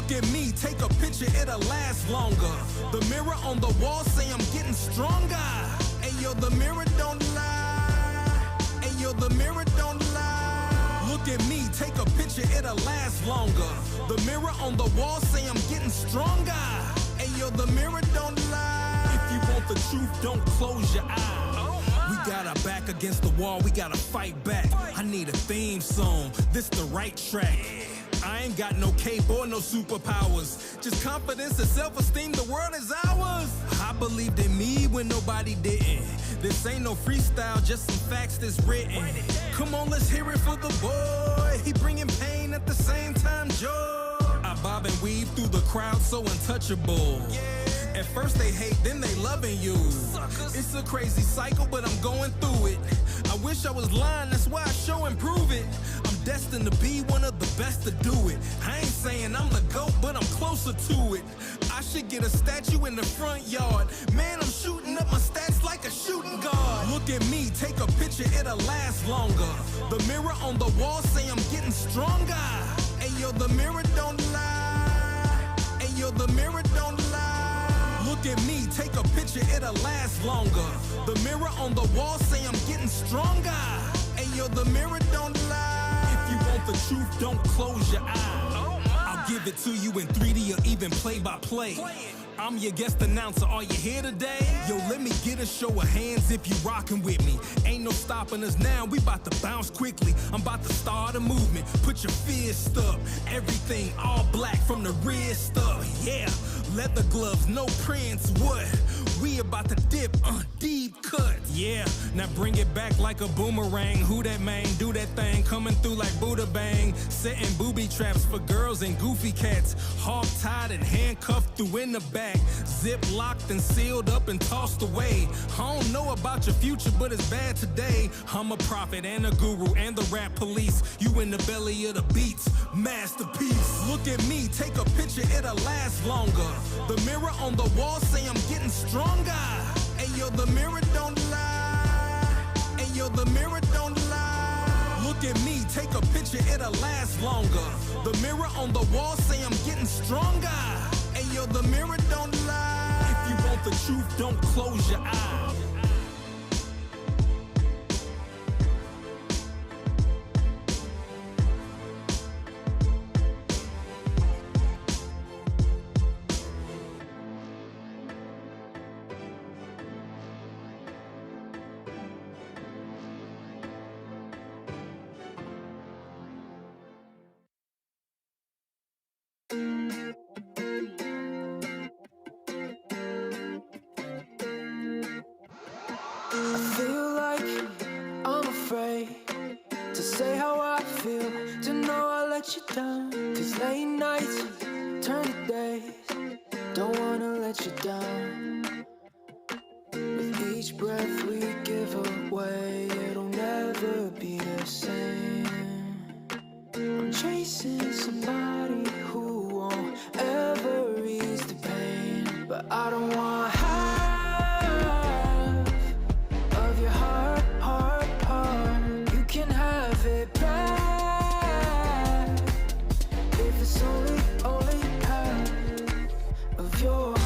Look at me, take a picture, it'll last longer. The mirror on the wall say I'm getting stronger. Ayo, the mirror don't lie. Ayo, the mirror don't lie. Look at me, take a picture, it'll last longer. The mirror on the wall say I'm getting stronger. Ayo, the mirror don't lie. If you want the truth, don't close your eyes. We got our back against the wall, we gotta fight back. I need a theme song, this the right track. I ain't got no cape or no superpowers, just confidence and self-esteem, the world is ours. I believed in me when nobody didn't. This ain't no freestyle, just some facts that's written. Come on, let's hear it for the boy. He bringing pain at the same time, joy. I bob and weave through the crowd, so untouchable. At first they hate, then they loving you. It's a crazy cycle, but I'm going through it. I wish I was lying, that's why I show and prove it. I'm destined to be one of the best to do it. I ain't saying I'm the GOAT, but I'm closer to it. I should get a statue in the front yard. Man, I'm shooting up my stats like a shooting guard. Look at me, take a picture, it'll last longer. The mirror on the wall say I'm getting stronger. Ayo, the mirror don't lie. Ayo, the mirror don't lie. Look at me, take a picture, it'll last longer. The mirror on the wall say I'm getting stronger. Ayo, the mirror don't lie. If you want the truth, don't close your eyes. I'll give it to you in 3D or even play by play. I'm your guest announcer, are you here today? Yo, let me get a show of hands if you rockin' with me. Ain't no stopping us now, we bout to bounce quickly. I'm about to start a movement, put your fist up. Everything all black from the wrist up, yeah. Leather gloves, no prints, what? We about to dip, deep cut, yeah. Now bring it back like a boomerang. Who that man? Do that thing, coming through like Buddha Bang. Setting booby traps for girls and goofy cats. Hog tied and handcuffed through in the back. Zip locked and sealed up and tossed away. I don't know about your future, but it's bad today. I'm a prophet and a guru and the rap police. You in the belly of the beats, masterpiece. Look at me, take a picture, it'll last longer. The mirror on the wall say I'm getting stronger. Ayo, the mirror don't lie. Ayo, the mirror don't lie. Look at me, take a picture, it'll last longer. The mirror on the wall say I'm getting stronger. Ayo, the mirror don't lie. If you want the truth, don't close your eyes. I feel like I'm afraid to say how I feel, to know I let you down. These late nights turn to days, don't wanna let you down. With each breath we give away, it'll never be the same. I'm chasing somebody who won't ever ease the pain, but I don't want half of your heart, heart, heart. You can have it back if it's only half of your heart.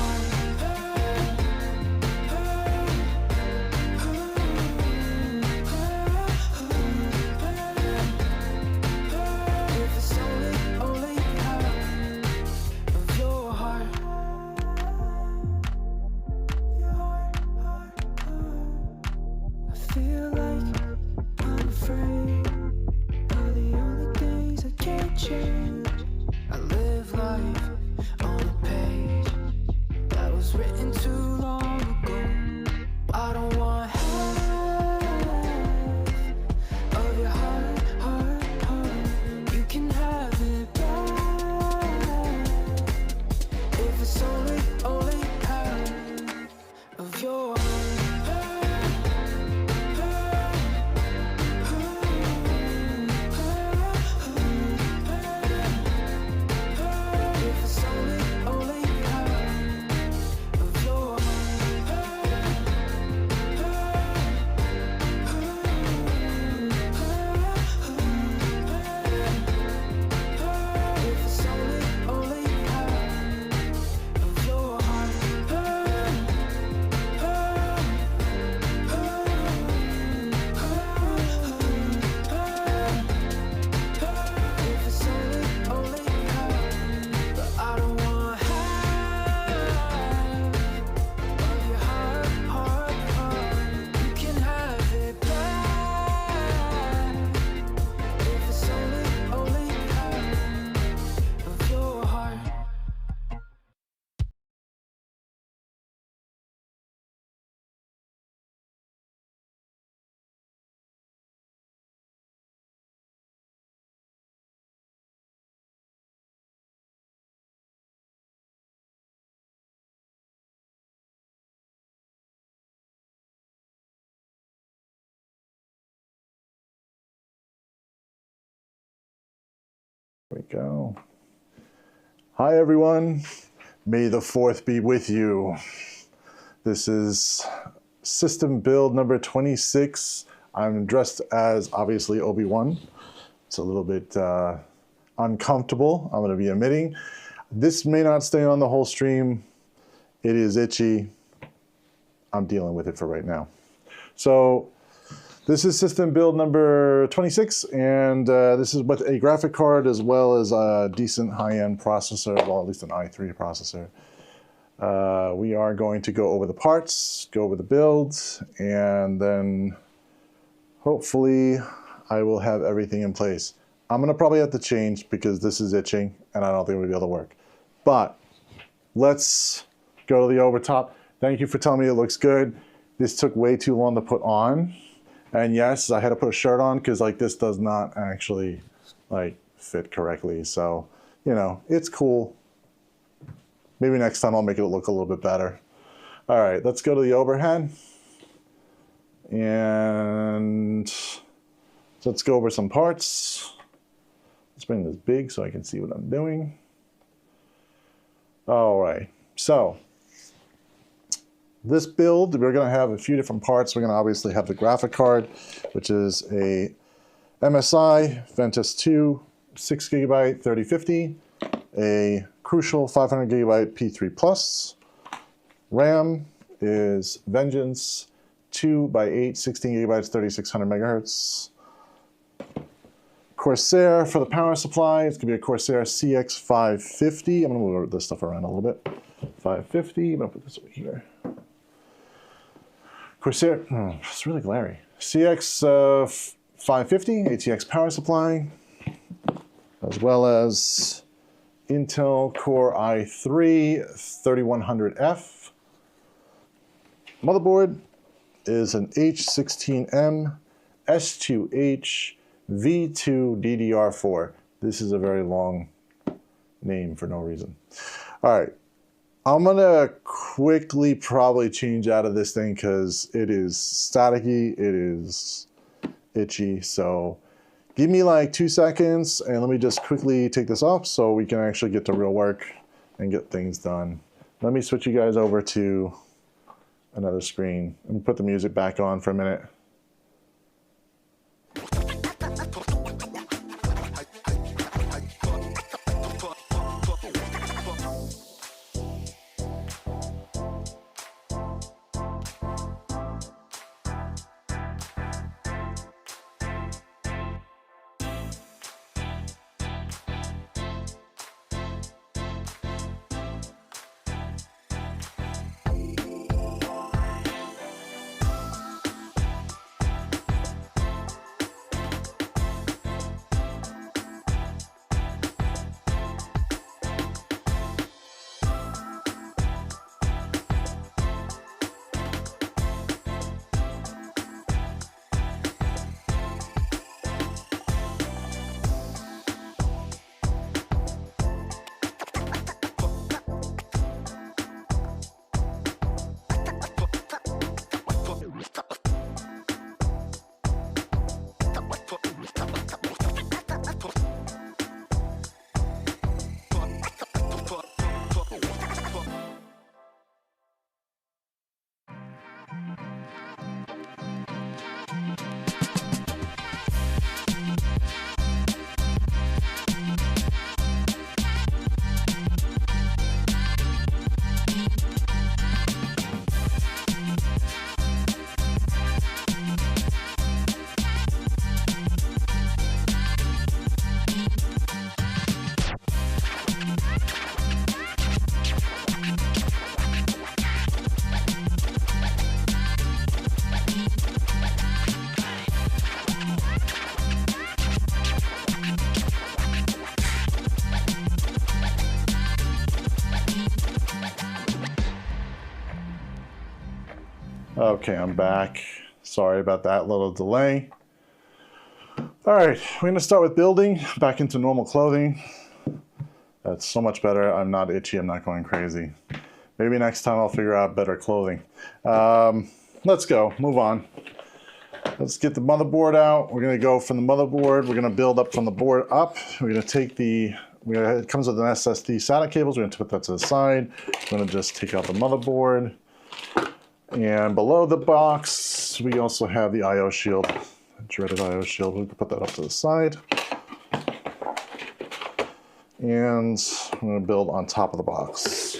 Your There we go. Hi everyone, may the 4th be with you. This is system build number 26. I'm dressed as obviously Obi-Wan. It's a little bit uncomfortable. I'm going to be emitting. This may not stay on the whole stream. It is itchy. I'm dealing with it for right now. So this is system build number 26, and this is with a graphic card as well as a decent high-end processor, well, at least an i3 processor. We are going to go over the parts, go over the builds, and then hopefully I will have everything in place. I'm gonna probably have to change because this is itching and I don't think we'll be able to work. But let's go to the overtop. Thank you for telling me it looks good. This took way too long to put on. And yes, I had to put a shirt on because like this does not actually like fit correctly. So, you know, it's cool. Maybe next time I'll make it look a little bit better. All right, let's go to the overhead. And let's go over some parts. Let's bring this big so I can see what I'm doing. All right, so this build, we're going to have a few different parts. We're going to obviously have the graphic card, which is a MSI Ventus 2 6GB 3050, a Crucial 500GB P3 Plus. RAM is Vengeance 2x8 16GB 3600 megahertz. Corsair for the power supply, it's going to be a Corsair CX550. I'm going to move this stuff around a little bit. 550, I'm going to put this over here. Corsair, it's really glary. CX550 ATX power supply, as well as Intel Core i3 3100F. Motherboard is an H16M S2H V2 DDR4. This is a very long name for no reason. All right. I'm gonna quickly probably change out of this thing because it is staticky, it is itchy. So give me like 2 seconds and let me just quickly take this off so we can actually get to real work and get things done. Let me switch you guys over to another screen and put the music back on for a minute. Okay, I'm back. Sorry about that little delay. All right, we're gonna start with building, back into normal clothing. That's so much better. I'm not itchy, I'm not going crazy. Maybe next time I'll figure out better clothing. Let's go, move on. Let's get the motherboard out. We're going to go from the motherboard. We're going to build up from the board up. We're going to take the, it comes with an SSD SATA cables. We're going to put that to the side. We're going to just take out the motherboard. And below the box, we also have the I/O shield, dreaded I/O shield. We can put that up to the side. And I'm going to build on top of the box.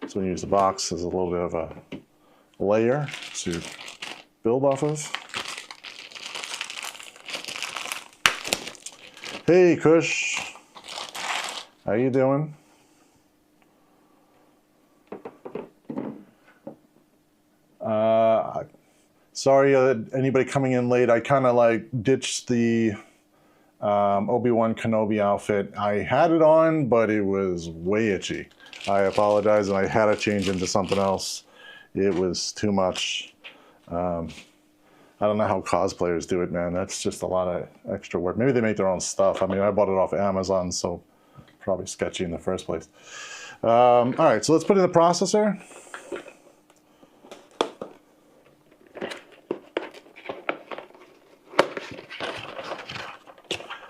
So we use the box as a little bit of a layer to build off of. Hey Kush, how you doing? Sorry anybody coming in late. I kind of like ditched the Obi-Wan Kenobi outfit. I had it on, but it was way itchy. I apologize, and I had to change into something else. It was too much. I don't know how cosplayers do it, man. That's just a lot of extra work. Maybe they make their own stuff. I mean, I bought it off Amazon, so probably sketchy in the first place. All right, so let's put in the processor.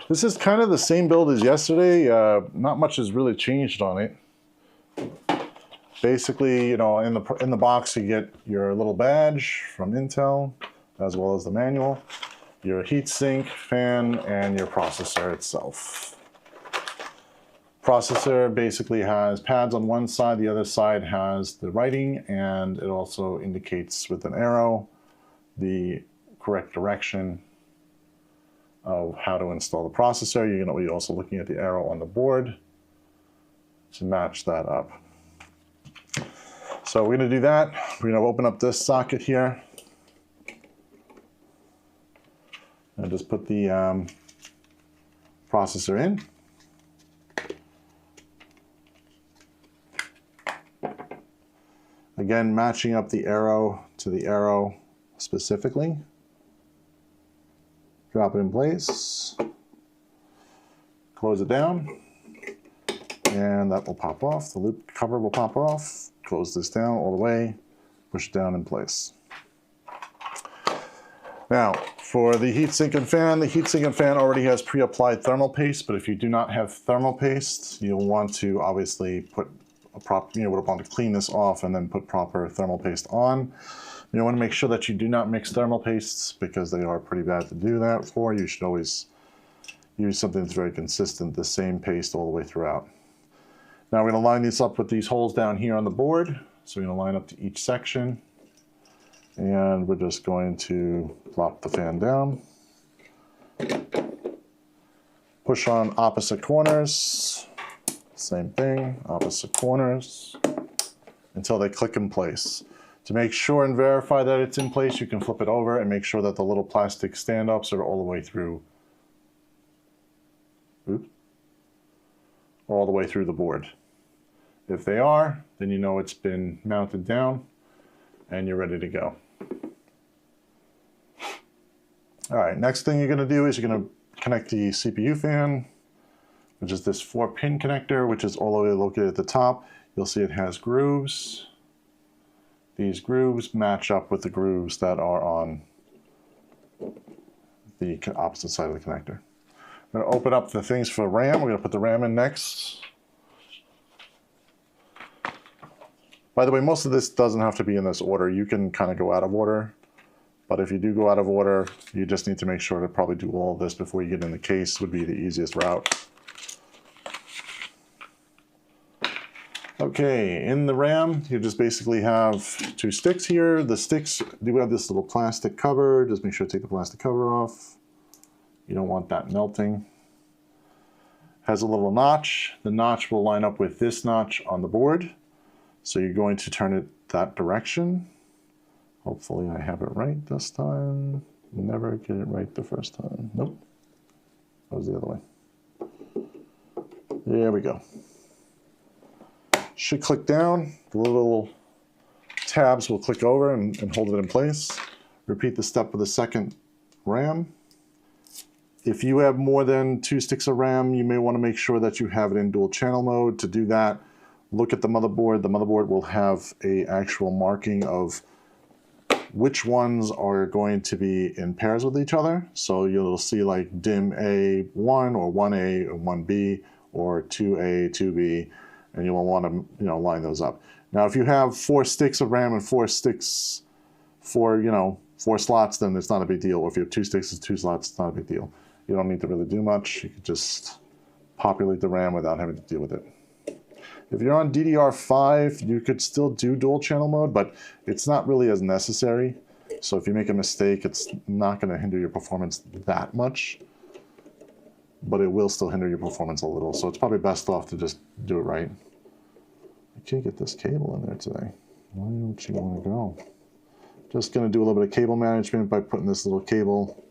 This is kind of the same build as yesterday. Not much has really changed on it. Basically, you know, in the box you get your little badge from Intel, as well as the manual, your heatsink, fan, and your processor itself. Processor basically has pads on one side, the other side has the writing, and it also indicates with an arrow the correct direction of how to install the processor. You're going to be also looking at the arrow on the board to match that up. So we're going to do that. We're going to open up this socket here and just put the processor in. Again, matching up the arrow to the arrow specifically. Drop it in place, close it down, and that will pop off. The loop cover will pop off. Close this down all the way, push it down in place. Now, for the heatsink and fan, the heatsink and fan already has pre-applied thermal paste, but if you do not have thermal paste, you'll want to obviously put a proper, you would want to clean this off and then put proper thermal paste on. You want to make sure that you do not mix thermal pastes because they are pretty bad to do that for. You should always use something that's very consistent, the same paste all the way throughout. Now we're going to line this up with these holes down here on the board. So we're going to line up to each section. And we're just going to plop the fan down. Push on opposite corners. Same thing, opposite corners, until they click in place. To make sure and verify that it's in place, you can flip it over and make sure that the little plastic stand-ups are all the way through. Oops. All the way through the board. If they are, then you know it's been mounted down and you're ready to go. All right, next thing you're going to do is you're going to connect the CPU fan, which is this 4-pin connector, which is all the way located at the top. You'll see it has grooves. These grooves match up with the grooves that are on the opposite side of the connector. I'm going to open up the things for RAM. We're going to put the RAM in next. By the way, most of this doesn't have to be in this order. You can kind of go out of order. But if you do go out of order, you just need to make sure to probably do all of this before you get in the case would be the easiest route. Okay, in the RAM, you just basically have 2 sticks here. The sticks do have this little plastic cover. Just make sure to take the plastic cover off. You don't want that melting. Has a little notch. The notch will line up with this notch on the board. So you're going to turn it that direction. Hopefully I have it right this time. Never get it right the first time. Nope. That was the other way. There we go. Should click down. The little tabs will click over and hold it in place. Repeat the step with the second RAM. If you have more than 2 sticks of RAM, you may want to make sure that you have it in dual channel mode. To do that, look at the motherboard. The motherboard will have an actual marking of which ones are going to be in pairs with each other. So you'll see like DIMM A1 or 1A or 1B or 2A, 2B, and you'll want to line those up. Now, if you have 4 sticks of RAM and 4 sticks for 4 slots, then it's not a big deal. Or if you have 2 sticks and 2 slots, it's not a big deal. You don't need to really do much. You can just populate the RAM without having to deal with it. If you're on DDR5, you could still do dual channel mode, but it's not really as necessary. So if you make a mistake, it's not going to hinder your performance that much, but it will still hinder your performance a little. So it's probably best off to just do it right. I can't get this cable in there today. Why don't you want to go? Just going to do a little bit of cable management by putting this little cable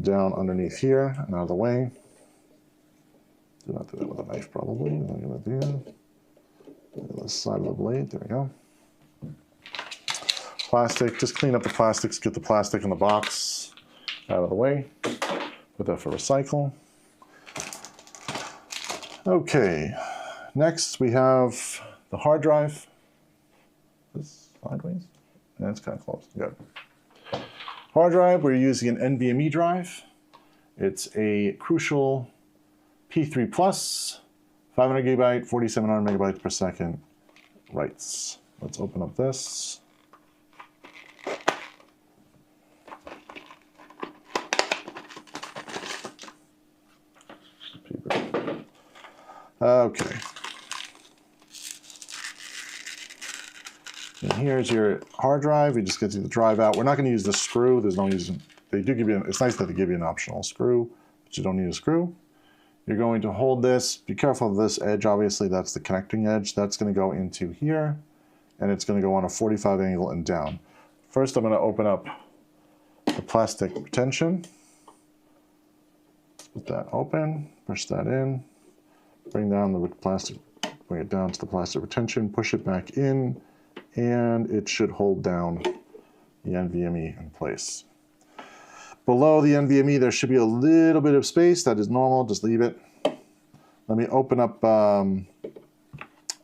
down underneath here and out of the way. Do not do that with a knife, probably. I'm going to do the side of the blade. There we go. Plastic. Just clean up the plastics. Get the plastic in the box out of the way. Put that for recycle. Okay. Next, we have the hard drive. This sideways. That's kind of close. Good. Hard drive. We're using an NVMe drive. It's a Crucial P3 Plus, 500 gigabyte, 4700 megabytes per second writes. Let's open up this. Okay. And here's your hard drive. You just get the drive out. We're not going to use the screw. There's no reason. They do give you. It's nice that they give you an optional screw, but you don't need a screw. You're going to hold this. Be careful of this edge. Obviously, that's the connecting edge. That's going to go into here, and it's going to go on a 45 angle and down. First, I'm going to open up the plastic retention. Put that open. Push that in. Bring down the plastic. Bring it down to the plastic retention. Push it back in, and it should hold down the NVMe in place. Below the NVMe, there should be a little bit of space. That is normal. Just leave it. Let me open up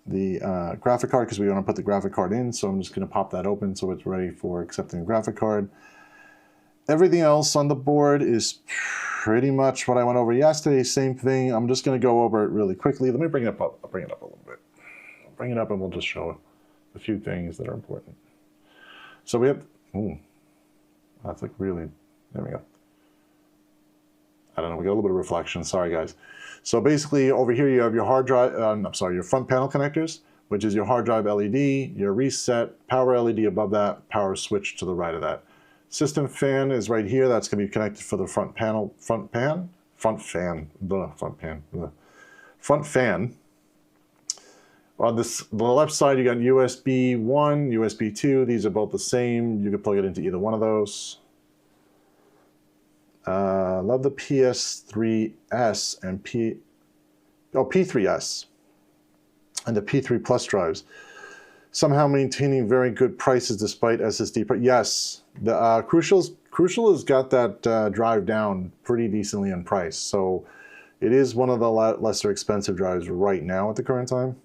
the graphic card because we want to put the graphic card in. So I'm just going to pop that open so it's ready for accepting the graphic card. Everything else on the board is pretty much what I went over yesterday. Same thing. I'm just going to go over it really quickly. Let me bring it up. I'll bring it up a little bit. I'll bring it up and we'll just show a few things that are important. So we have. Ooh, that's like really. There we go. I don't know, we got a little bit of reflection, sorry guys. So basically over here you have your hard drive, your front panel connectors, which is your hard drive LED, your reset, power LED above that, power switch to the right of that. System fan is right here, that's gonna be connected for the front fan. On the left side you got USB 1, USB 2, these are both the same, you can plug it into either one of those. Love the PS3S and P3S and the P3 Plus drives. Somehow maintaining very good prices despite SSD. Yes, the Crucial has got that drive down pretty decently in price. So it is one of the lesser expensive drives right now at the current time.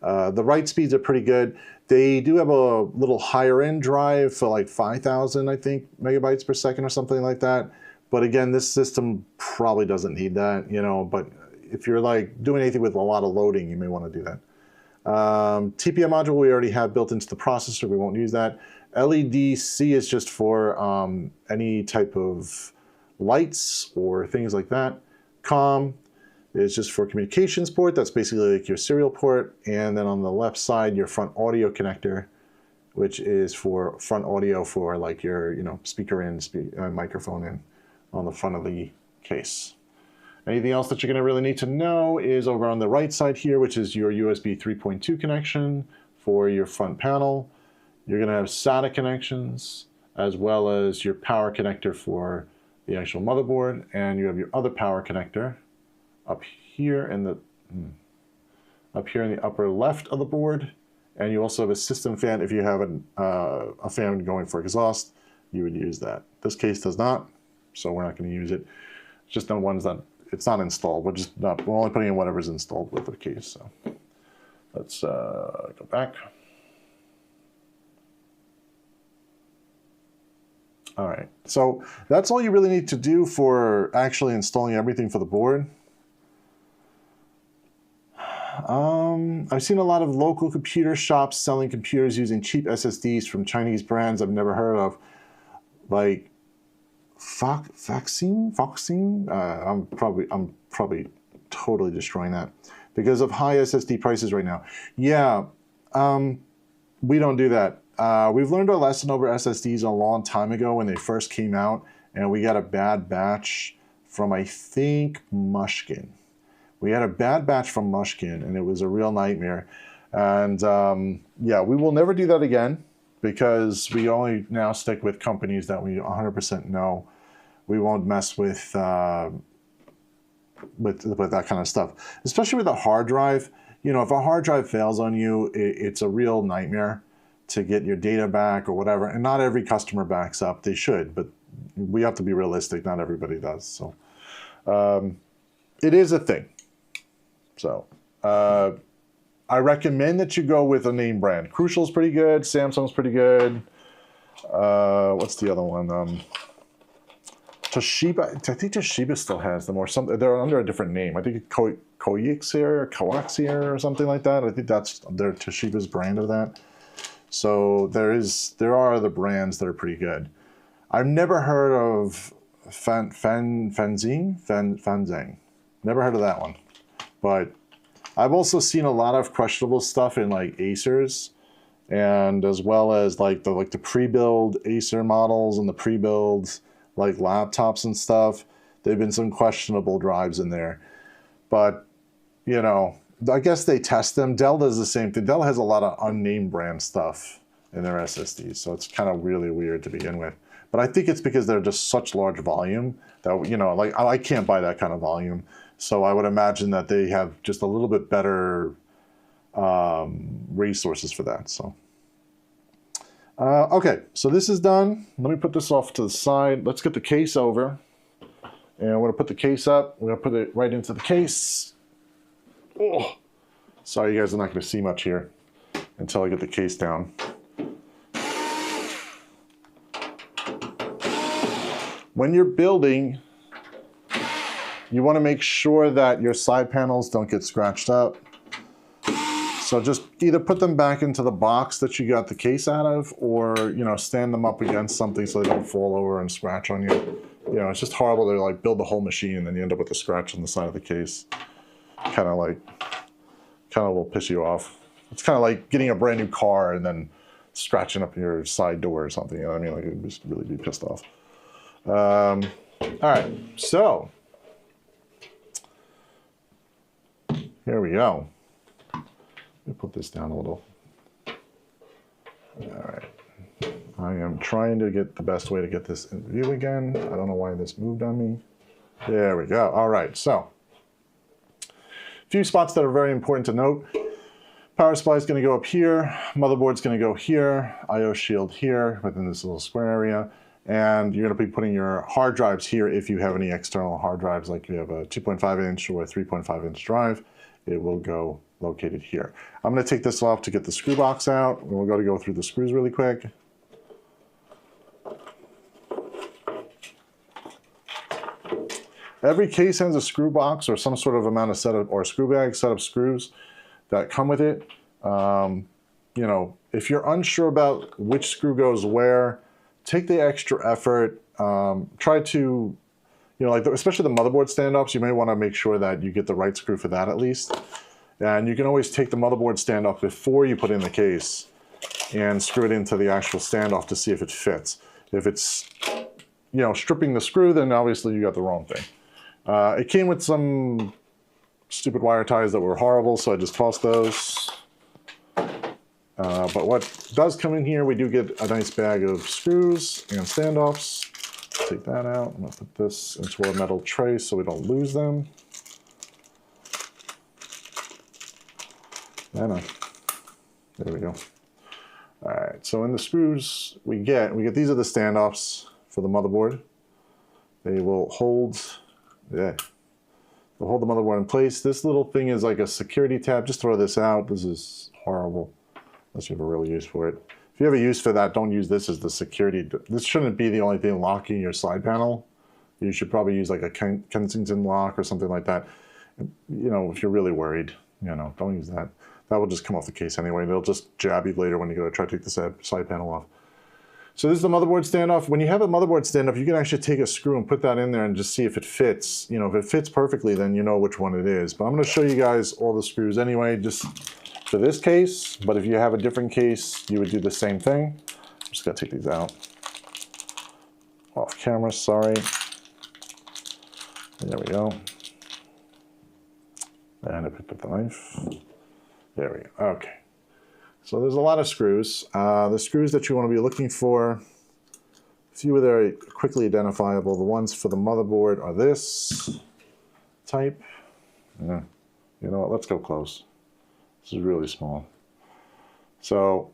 The write speeds are pretty good. They do have a little higher end drive for like 5,000, I think, megabytes per second or something like that. But again, this system probably doesn't need that, but if you're like doing anything with a lot of loading, you may want to do that. TPM module we already have built into the processor. We won't use that. LED-C is just for any type of lights or things like that. COM is just for communications port. That's basically like your serial port. And then on the left side, your front audio connector, which is for front audio for like your speaker in, microphone in on the front of the case. Anything else that you're going to really need to know is over on the right side here, which is your USB 3.2 connection for your front panel. You're going to have SATA connections as well as your power connector for the actual motherboard, and you have your other power connector up here in the upper left of the board, and you also have a system fan. If you have a fan going for exhaust, you would use that. This case does not, so we're not going to use it. It's just the ones that it's not installed. We're only putting in whatever's installed with the case. So let's go back. All right, so that's all you really need to do for actually installing everything for the board. I've seen a lot of local computer shops selling computers using cheap SSDs from Chinese brands I've never heard of, like Foxine. I'm probably totally destroying that because of high SSD prices right now. Yeah, we don't do that. We've learned our lesson over SSDs a long time ago when they first came out, and we got a bad batch from, I think, Mushkin. We had a bad batch from Mushkin, and it was a real nightmare. And yeah, we will never do that again because we only now stick with companies that we 100% know. We won't mess with that kind of stuff, especially with a hard drive. You know, if a hard drive fails on you, it's a real nightmare to get your data back or whatever. And not every customer backs up. They should, but we have to be realistic. Not everybody does. So it is a thing. So I recommend that you go with a name brand. Crucial's pretty good. Samsung's pretty good. What's the other one? Toshiba. I think Toshiba still has them, or something. They're under a different name. I think Koixir or Coaxier or something like that. I think that's their Toshiba's brand of that. So there are other brands that are pretty good. I've never heard of Fanzang. Never heard of that one. But I've also seen a lot of questionable stuff in like Acers, and as well as like the pre-build Acer models and the pre-build like laptops and stuff. There've been some questionable drives in there, but you know, I guess they test them. Dell does the same thing. Dell has a lot of unnamed brand stuff in their SSDs, so it's kind of really weird to begin with. But I think it's because they're just such large volume that, you know, like I can't buy that kind of volume. So I would imagine that they have just a little bit better resources for that. So, okay, so this is done. Let me put this off to the side. Let's get the case over. And I'm going to put the case up. We're going to put it right into the case. Oh, sorry, you guys are not going to see much here until I get the case down. When you're building, you want to make sure that your side panels don't get scratched up. So just either put them back into the box that you got the case out of, or, you know, stand them up against something so they don't fall over and scratch on you. You know, it's just horrible to like build the whole machine and then you end up with a scratch on the side of the case. Kind of will piss you off. It's kind of like getting a brand new car and then scratching up your side door or something. You know what I mean? Like, you'd just really be pissed off. All right, so here we go. Let me put this down a little. All right. I am trying to get the best way to get this in view again. I don't know why this moved on me. There we go. All right, so a few spots that are very important to note. Power supply is going to go up here. Motherboard's going to go here. I/O shield here within this little square area. And you're going to be putting your hard drives here if you have any external hard drives, like you have a 2.5 inch or a 3.5 inch drive. It will go located here. I'm going to take this off to get the screw box out. We'll go through the screws really quick. Every case has a screw box or some sort of amount of setup or screw bag set of screws that come with it. You know, if you're unsure about which screw goes where, take the extra effort. Try to, you know, like especially the motherboard standoffs, you may want to make sure that you get the right screw for that at least. And you can always take the motherboard standoff before you put in the case and screw it into the actual standoff to see if it fits. If it's, you know, stripping the screw, then obviously you got the wrong thing. It came with some stupid wire ties that were horrible, so I just tossed those. But what does come in here, we do get a nice bag of screws and standoffs. Take that out. I'm going to put this into a metal tray so we don't lose them. There we go. All right, so in the screws we get these are the standoffs for the motherboard. They will hold, they'll hold the motherboard in place. This little thing is like a security tab. Just throw this out. This is horrible, unless you have a real use for it. If you have a use for that, don't use this as the security. This shouldn't be the only thing locking your side panel. You should probably use like a Kensington lock or something like that. You know, if you're really worried, you know, don't use that. That will just come off the case anyway. They'll just jab you later when you go to try to take the side panel off. So this is the motherboard standoff. When you have a motherboard standoff, you can actually take a screw and put that in there and just see if it fits. You know, if it fits perfectly, then you know which one it is. But I'm going to show you guys all the screws anyway, just for this case. But if you have a different case, you would do the same thing. I'm just going to take these out. Off camera, sorry. There we go. And I picked up the knife. There we go. Okay. So there's a lot of screws. The screws that you want to be looking for, a few are very quickly identifiable. The ones for the motherboard are this type. Yeah. You know what? Let's go close. This is really small. So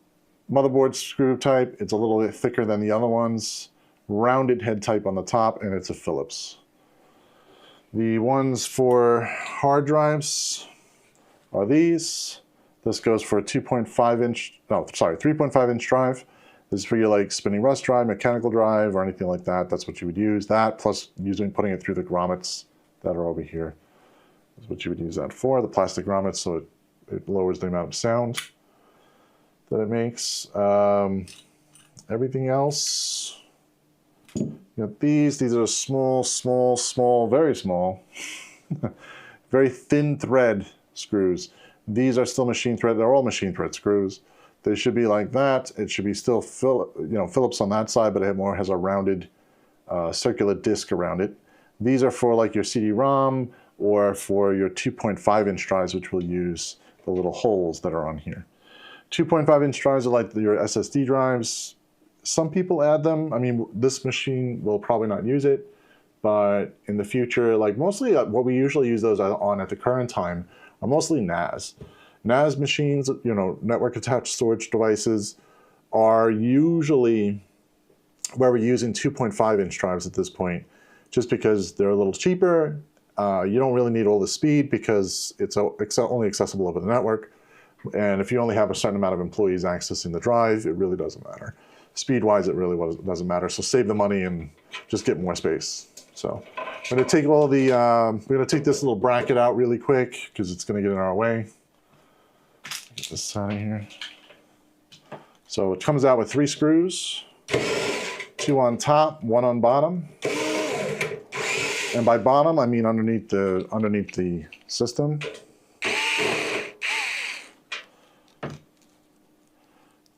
motherboard screw type, it's a little bit thicker than the other ones. Rounded head type on the top, and it's a Phillips. The ones for hard drives are these. This goes for a 3.5 inch drive. This is for your like spinning rust drive, mechanical drive, or anything like that. That's what you would use. That plus putting it through the grommets that are over here. That's what you would use that for, the plastic grommets, so it lowers the amount of sound that it makes. Everything else, you got these are small, very small, very thin thread screws. These are still machine thread. They're all machine thread screws. They should be like that. It should be still Phillips on that side, but it has a rounded circular disc around it. These are for like your CD-ROM or for your 2.5 inch drives, which will use the little holes that are on here. 2.5 inch drives are like your SSD drives. Some people add them. I mean, this machine will probably not use it, but in the future, like mostly what we usually use those on at the current time are mostly NAS. NAS machines, you know, network attached storage devices, are usually where we're using 2.5 inch drives at this point, just because they're a little cheaper. You don't really need all the speed because it's only accessible over the network. And if you only have a certain amount of employees accessing the drive, it really doesn't matter. Speed-wise, it really doesn't matter. So save the money and just get more space. So I'm going to take we're going to take this little bracket out really quick because it's going to get in our way. Get this out of here. So it comes out with 3 screws, 2 on top, 1 on bottom. And by bottom, I mean underneath the system.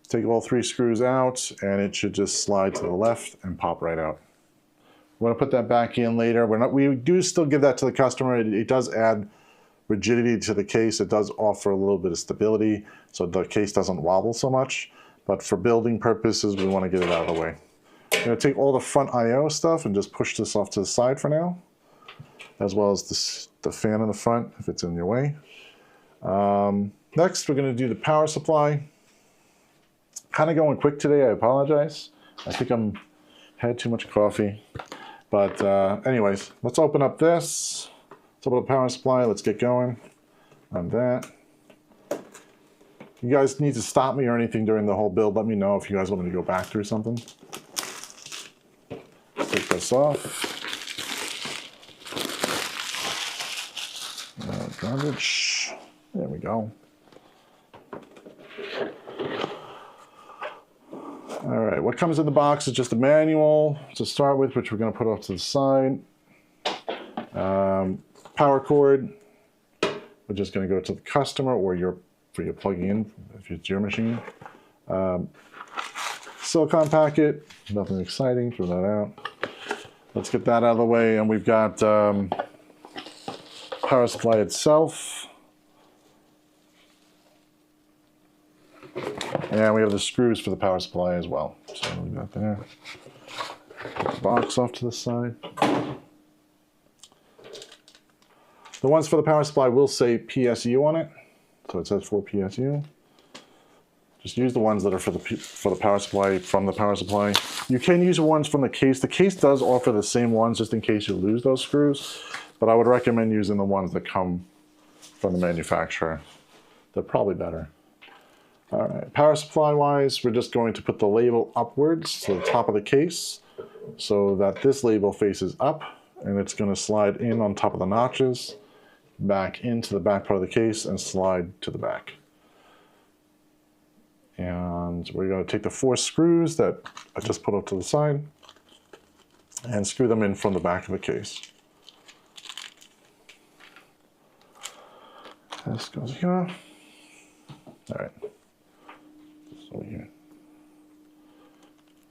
Take all 3 screws out, and it should just slide to the left and pop right out. We're going to put that back in later. We do still give that to the customer. It does add rigidity to the case. It does offer a little bit of stability, so the case doesn't wobble so much. But for building purposes, we want to get it out of the way. I'm going to take all the front I/O stuff and just push this off to the side for now, as well as the fan in the front if it's in your way. Next, we're going to do the power supply. Kind of going quick today, I apologize. I think had too much coffee. But anyways, let's open up this. Let's open up the power supply. Let's get going on that. You guys need to stop me or anything during the whole build. Let me know if you guys want me to go back through something. Take this off. Garbage. There we go. All right, what comes in the box is just a manual to start with, which we're going to put off to the side. Power cord, which is going to go to the customer or for your plugging in if it's your machine. Silicon packet, nothing exciting, throw that out. Let's get that out of the way, and we've got power supply itself. And we have the screws for the power supply as well. So leave that there. Put the box off to the side. The ones for the power supply will say PSU on it. So it says for PSU. Just use the ones that are for the power supply from the power supply. You can use the ones from the case. The case does offer the same ones just in case you lose those screws. But I would recommend using the ones that come from the manufacturer. They're probably better. All right, power supply wise, we're just going to put the label upwards to the top of the case so that this label faces up, and it's going to slide in on top of the notches, back into the back part of the case, and slide to the back. And we're going to take the 4 screws that I just put up to the side and screw them in from the back of the case. This goes here. All right. Over here.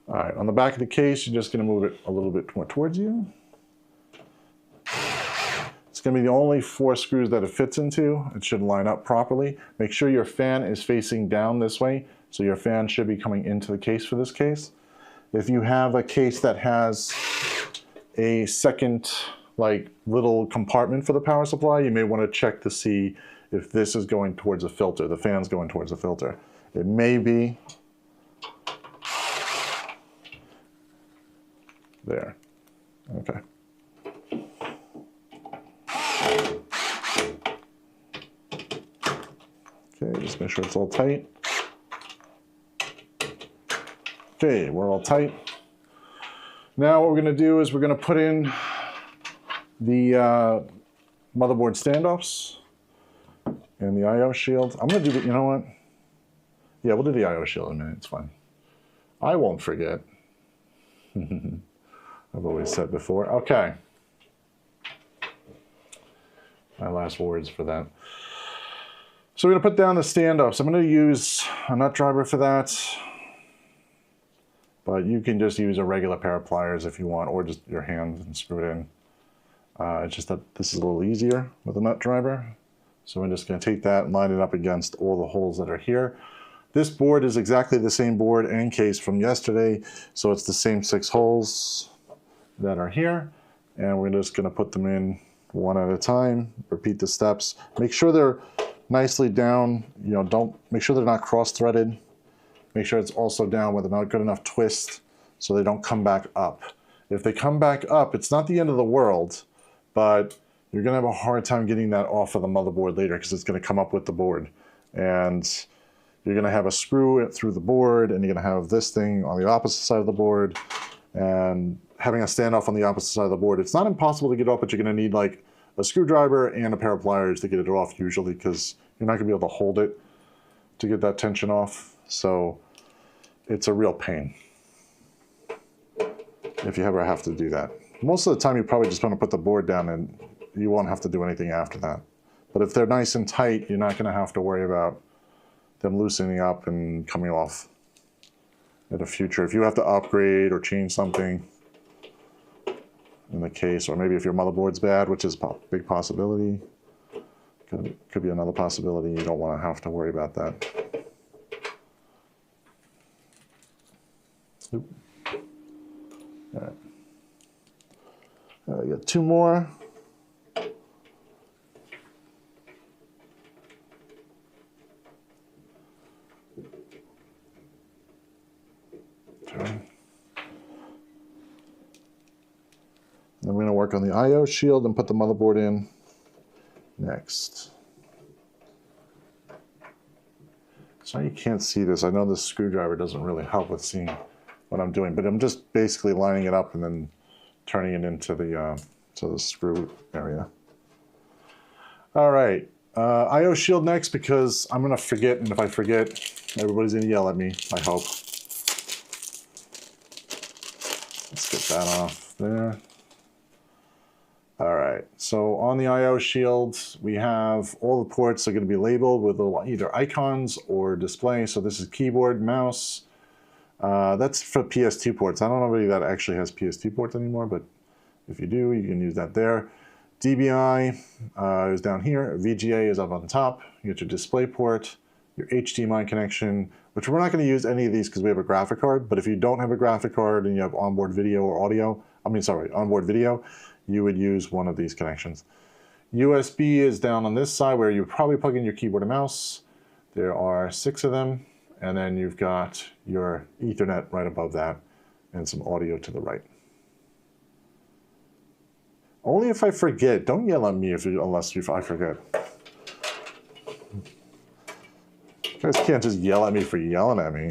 All right, on the back of the case, you're just going to move it a little bit more towards you. It's going to be the only 4 screws that it fits into. It should line up properly. Make sure your fan is facing down this way, so your fan should be coming into the case for this case. If you have a case that has a second, like, little compartment for the power supply, you may want to check to see if this is going towards the filter, the fan's going towards the filter. It may be there. Okay. Okay, just make sure it's all tight. Okay, we're all tight. Now what we're going to do is we're going to put in the motherboard standoffs and the I/O shield. I'm going to do the, you know what? Yeah, we'll do the I/O shield in a minute, it's fine. I won't forget. I've always said before. Okay. My last words for that. So we're going to put down the standoffs. I'm going to use a nut driver for that. But you can just use a regular pair of pliers if you want, or just your hand and screw it in. It's just that this is a little easier with a nut driver. So I'm just going to take that and line it up against all the holes that are here. This board is exactly the same board and case from yesterday, so it's the same 6 holes that are here. And we're just going to put them in one at a time, repeat the steps. Make sure they're nicely down, you know, make sure they're not cross-threaded. Make sure it's also down with a not good enough twist so they don't come back up. If they come back up, it's not the end of the world, but you're going to have a hard time getting that off of the motherboard later because it's going to come up with the board. And you're going to have a screw through the board, and you're going to have this thing on the opposite side of the board. And having a standoff on the opposite side of the board, it's not impossible to get off, but you're going to need like a screwdriver and a pair of pliers to get it off usually, because you're not going to be able to hold it to get that tension off. So it's a real pain if you ever have to do that. Most of the time you probably just want to put the board down and you won't have to do anything after that. But if they're nice and tight, you're not going to have to worry about them loosening up and coming off in the future. If you have to upgrade or change something in the case, or maybe if your motherboard's bad, which is a big possibility, could be another possibility, you don't want to have to worry about that. Oop. All right. I got 2 more. Then we're going to work on the I/O shield and put the motherboard in next. So you can't see this. I know this screwdriver doesn't really help with seeing what I'm doing, but I'm just basically lining it up and then turning it into the to the screw area. All right, I/O shield next, because I'm going to forget, and if I forget, everybody's going to yell at me, I hope. Let's get that off there. All right, so on the I/O shield, we have all the ports are going to be labeled with either icons or display. So this is keyboard, mouse. That's for PS2 ports. I don't know anybody that actually has PS2 ports anymore, but if you do, you can use that there. DBI is down here. VGA is up on top. You get your display port, your HDMI connection, which we're not going to use any of these because we have a graphic card. But if you don't have a graphic card and you have onboard video or audio, onboard video, you would use one of these connections. USB is down on this side where you probably plug in your keyboard and mouse. There are 6 of them. And then you've got your Ethernet right above that and some audio to the right. Only if I forget. Don't yell at me unless I forget. guys can't just yell at me for yelling at me.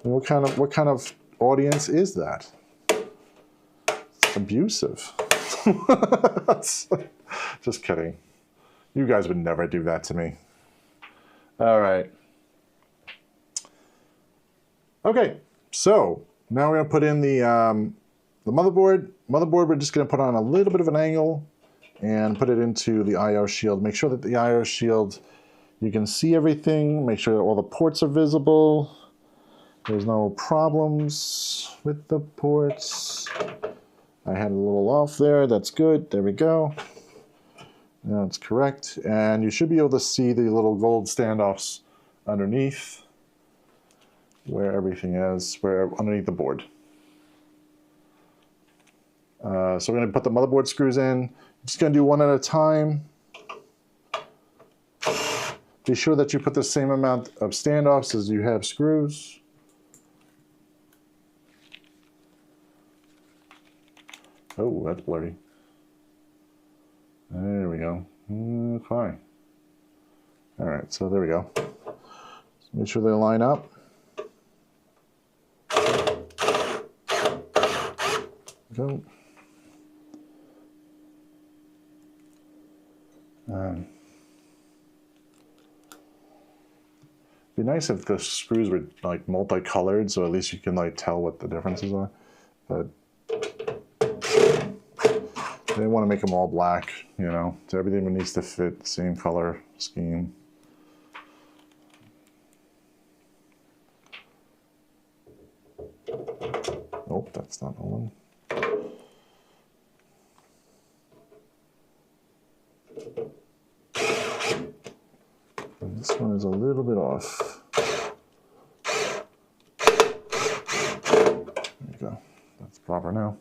What kind of audience is that? It's abusive. Just kidding. You guys would never do that to me. All right. Okay, so now we're going to put in the motherboard. Motherboard, we're just going to put on a little bit of an angle and put it into the I/O shield. Make sure that the I/O shield, you can see everything. Make sure that all the ports are visible. There's no problems with the ports. I had a little off there. That's good. There we go. Now it's correct. And you should be able to see the little gold standoffs underneath where everything is, underneath the board. So we're going to put the motherboard screws in. Just going to do one at a time. Be sure that you put the same amount of standoffs as you have screws. Oh, that's blurry. There we go. Fine. All right, so there we go. Just make sure they line up. Go. It'd be nice if the screws were like multicolored, so at least you can like tell what the differences are. But they want to make them all black, you know, so everything needs to fit the same color scheme. Oh, that's not the one. And this one is a little bit off. There you go. That's proper now.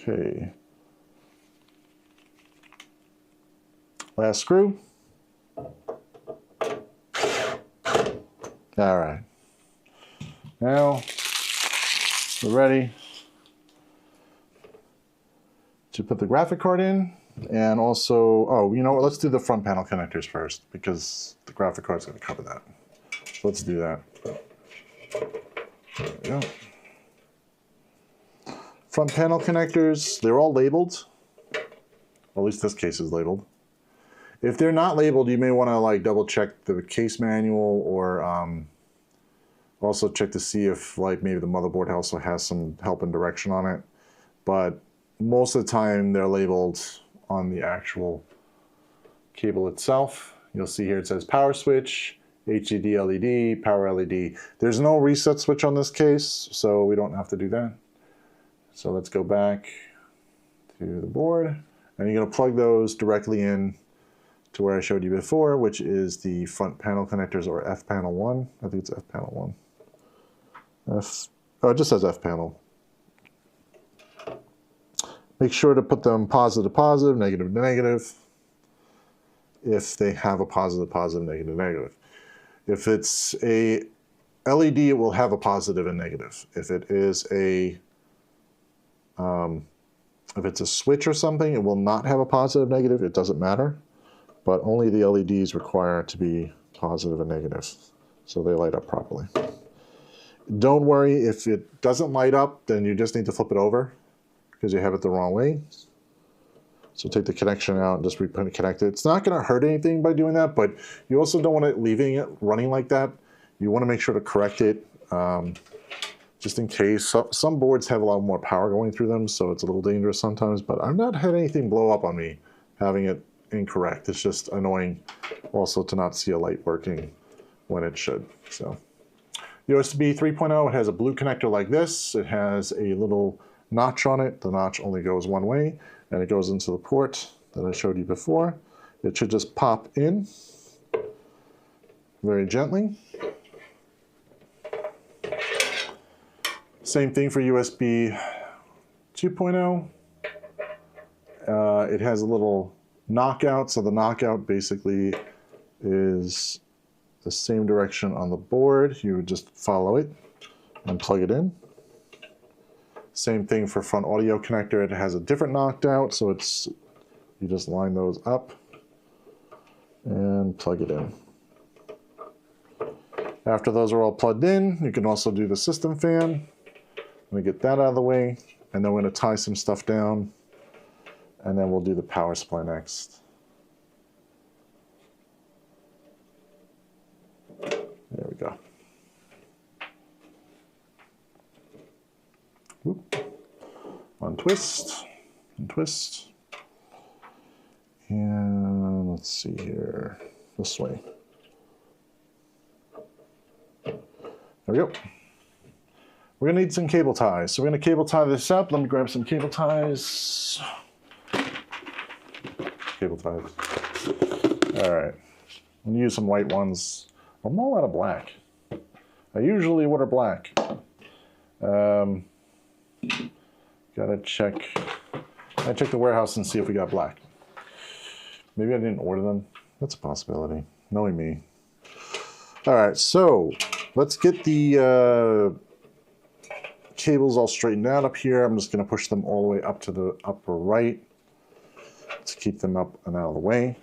Okay. Last screw. All right. Now we're ready to put the graphic card in, and also, oh, you know what? Let's do the front panel connectors first because the graphic card's going to cover that. So let's do that. There we go. Front panel connectors, they're all labeled. Well, at least this case is labeled. If they're not labeled, you may want to like double check the case manual, or also check to see if like maybe the motherboard also has some help and direction on it. But most of the time they're labeled on the actual cable itself. You'll see here it says power switch, HDD LED, power LED. There's no reset switch on this case, so we don't have to do that. So let's go back to the board, and you're going to plug those directly in to where I showed you before, which is the front panel connectors, or F panel 1. I think it's F panel 1. It just says F panel. Make sure to put them positive to positive, negative to negative, if they have a positive, positive, negative, negative. If it's a LED, it will have a positive and negative. If it is a if it's a switch or something, it will not have a positive, negative. It doesn't matter, but only the LEDs require to be positive and negative, so they light up properly. Don't worry if it doesn't light up, then you just need to flip it over because you have it the wrong way. So take the connection out and just reconnect it. It's not going to hurt anything by doing that, but you also don't want it leaving it running like that. You want to make sure to correct it. Just in case. Some boards have a lot more power going through them, so it's a little dangerous sometimes, but I've not had anything blow up on me having it incorrect. It's just annoying also to not see a light working when it should. So USB 3.0, it has a blue connector like this. It has a little notch on it. The notch only goes one way, and it goes into the port that I showed you before. It should just pop in very gently. Same thing for USB 2.0. It has a little knockout, so the knockout basically is the same direction on the board. You would just follow it and plug it in. Same thing for front audio connector. It has a different knockout, so it's, you just line those up and plug it in. After those are all plugged in, you can also do the system fan. Let me get that out of the way, and then we're going to tie some stuff down, and then we'll do the power supply next. There we go. Whoop. Untwist, untwist. And let's see here, this way. There we go. We're gonna need some cable ties. So we're gonna cable tie this up. Let me grab some cable ties. Cable ties. All right, I'm gonna use some white ones. I'm all out of black. I usually order black. Gotta check. I check the warehouse and see if we got black. Maybe I didn't order them. That's a possibility, knowing me. All right, so let's get the cables all straightened out up here. I'm just gonna push them all the way up to the upper right to keep them up and out of the way.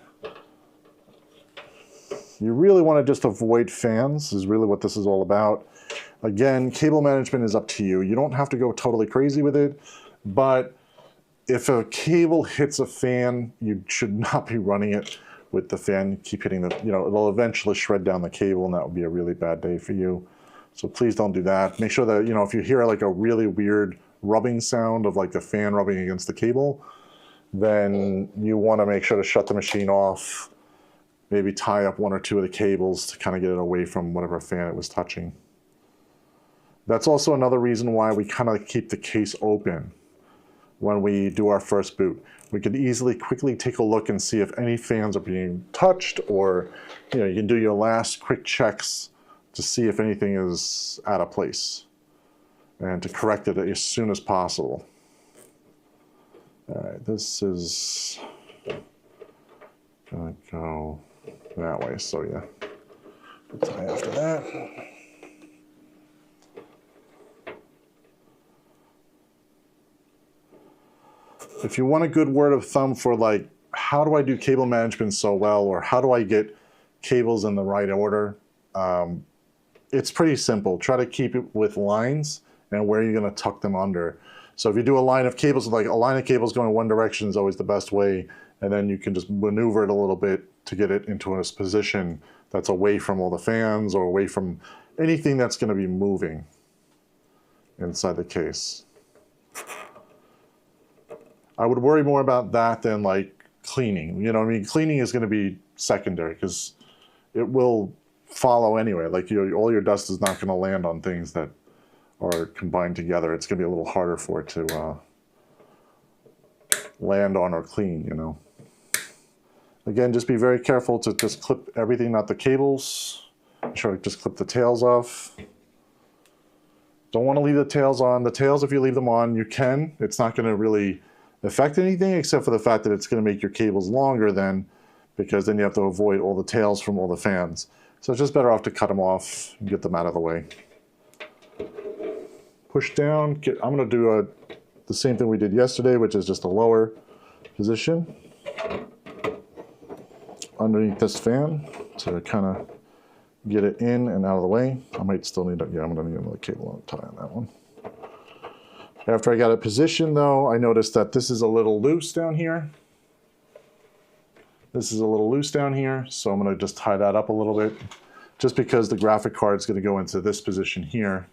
You really want to just avoid fans, is really what this is all about. Again, cable management is up to you. You don't have to go totally crazy with it, but if a cable hits a fan, you should not be running it with the fan. Keep hitting the, it'll eventually shred down the cable, and that would be a really bad day for you. So please don't do that. Make sure that, if you hear like a really weird rubbing sound of like the fan rubbing against the cable, then you want to make sure to shut the machine off. Maybe tie up one or two of the cables to kind of get it away from whatever fan it was touching. That's also another reason why we kind of keep the case open when we do our first boot. We could easily quickly take a look and see if any fans are being touched, or you can do your last quick checks to see if anything is out of place and to correct it as soon as possible. All right, this is gonna go that way, so yeah, we'll tie after that. If you want a good word of thumb for like, how do I do cable management so well, or how do I get cables in the right order, it's pretty simple. Try to keep it with lines and where you're gonna tuck them under. So if you do a line of cables, like a line of cables going one direction is always the best way, and then you can just maneuver it a little bit to get it into a position that's away from all the fans or away from anything that's gonna be moving inside the case. I would worry more about that than like cleaning. Cleaning is gonna be secondary because it will follow anyway. Like all your dust is not gonna land on things that are combined together. It's gonna be a little harder for it to land on or clean, Again, just be very careful to just clip everything, not the cables. Make sure to just clip the tails off. Don't want to leave the tails on. The tails, if you leave them on, you can. It's not gonna really affect anything except for the fact that it's gonna make your cables longer then, because then you have to avoid all the tails from all the fans. So it's just better off to cut them off and get them out of the way. Push down. I'm going to do the same thing we did yesterday, which is just a lower position underneath this fan to kind of get it in and out of the way. I might still need, I'm going to need another cable tie on that one. After I got it positioned though, I noticed that this is a little loose down here. This is a little loose down here, so I'm going to just tie that up a little bit, just because the graphic card is going to go into this position here.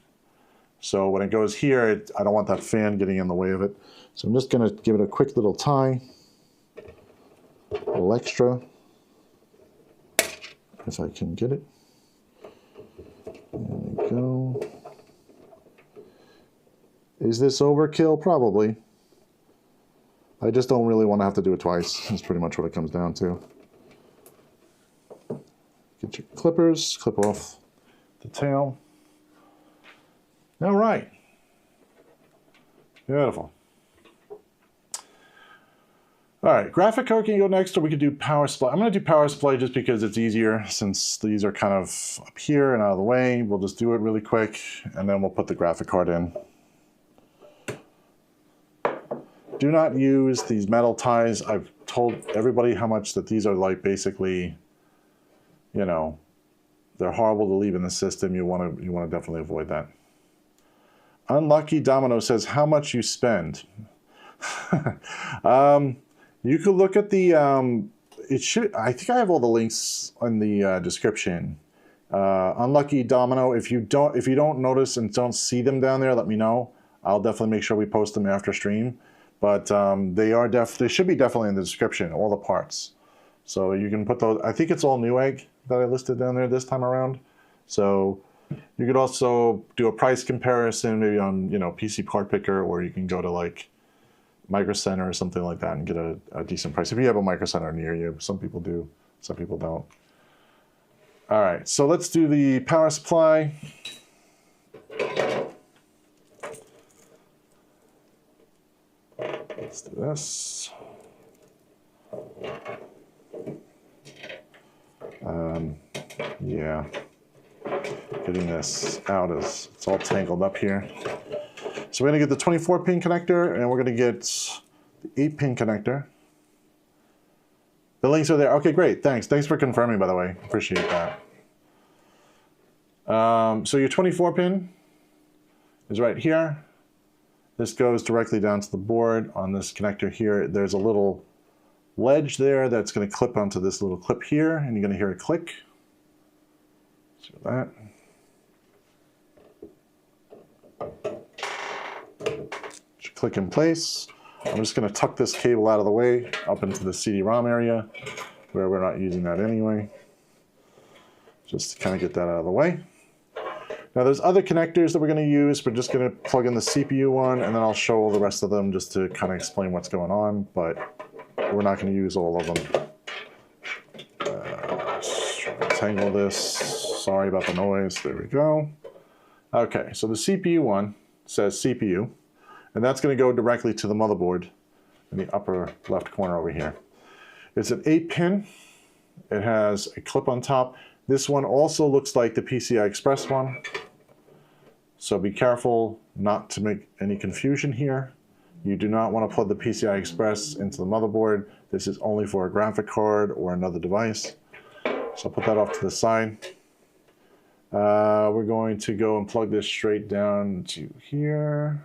So when it goes here, I don't want that fan getting in the way of it. So I'm just going to give it a quick little tie, a little extra, if I can get it. There we go. Is this overkill? Probably. I just don't really want to have to do it twice. That's pretty much what it comes down to. Get your clippers, clip off the tail. All right. Beautiful. All right, graphic card can go next, or we could do power supply. I'm going to do power supply just because it's easier, since these are kind of up here and out of the way. We'll just do it really quick, and then we'll put the graphic card in. Do not use these metal ties. I've told everybody how much that these are like basically, you know, they're horrible to leave in the system. You want to definitely avoid that. Unlucky Domino says, how much you spend? You could look at the, I think I have all the links in the description. Unlucky Domino, if you don't notice and don't see them down there, let me know. I'll definitely make sure we post them after stream. But they should be definitely in the description, all the parts. So you can put those, I think it's all Newegg that I listed down there this time around. So you could also do a price comparison, maybe on, you know, PC Part Picker, or you can go to like Micro Center or something like that and get a decent price. If you have a Micro Center near you, some people do, some people don't. All right, so let's do the power supply. Let's do this. Yeah, getting this out is, it's all tangled up here. So we're going to get the 24-pin connector, and we're going to get the 8-pin connector. The links are there. Okay, great. Thanks. Thanks for confirming, by the way. Appreciate that. So your 24-pin is right here. This goes directly down to the board on this connector here. There's a little ledge there that's going to clip onto this little clip here, and you're going to hear a click. See that. Should click in place. I'm just going to tuck this cable out of the way up into the CD-ROM area where we're not using that anyway. Just to kind of get that out of the way. Now there's other connectors that we're going to use. We're just going to plug in the CPU one, and then I'll show all the rest of them just to kind of explain what's going on, but we're not going to use all of them. Just try to tangle this. Sorry about the noise. There we go. Okay, so the CPU one says CPU, and that's going to go directly to the motherboard in the upper left corner over here. It's an 8-pin. It has a clip on top. This one also looks like the PCI Express one. So be careful not to make any confusion here. You do not want to plug the PCI Express into the motherboard. This is only for a graphic card or another device. So I'll put that off to the side. We're going to go and plug this straight down to here.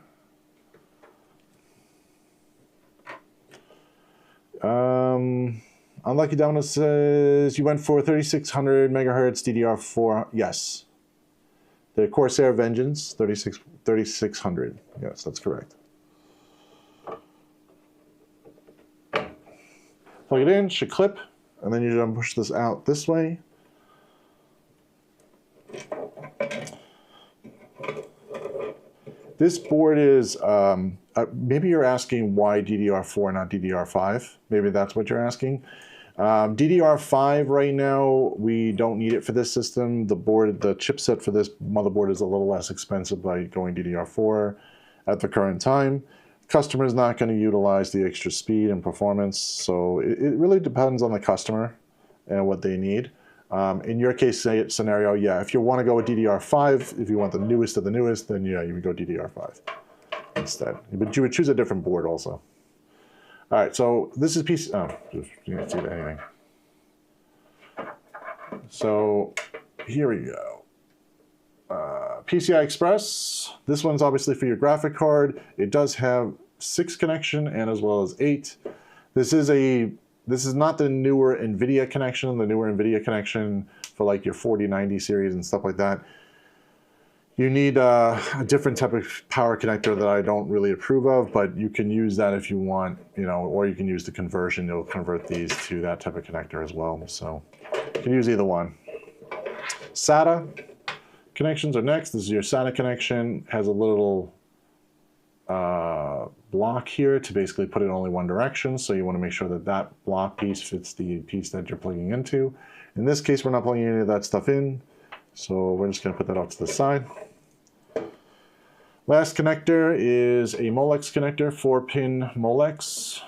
Unlucky Domino says, you went for 3600 megahertz DDR4. Yes. The Corsair Vengeance 3600. Yes, that's correct. Plug it in, should clip, and then you're going to push this out this way. This board is, maybe you're asking why DDR4, not DDR5. Maybe that's what you're asking. DDR5 right now, we don't need it for this system. The chipset for this motherboard is a little less expensive by going DDR4 at the current time. Customer is not going to utilize the extra speed and performance, so it really depends on the customer and what they need. In your case scenario, yeah, if you want to go with DDR5, if you want the newest of the newest, then yeah, you would go DDR5 instead. But you would choose a different board also. All right, so this is PC. Oh, you can't see anything. So here we go. PCI Express. This one's obviously for your graphic card. It does have 6 connection and as well as 8. This is not the newer NVIDIA connection. The newer NVIDIA connection for like your 4090 series and stuff like that. You need a different type of power connector that I don't really approve of, but you can use that if you want, you know, or you can use the conversion. It'll convert these to that type of connector as well. So you can use either one. SATA connections are next. This is your SATA connection. Has a little block here to basically put it in only one direction. So you want to make sure that that block piece fits the piece that you're plugging into. In this case, we're not plugging any of that stuff in. So we're just going to put that off to the side. Last connector is a Molex connector, 4-pin Molex.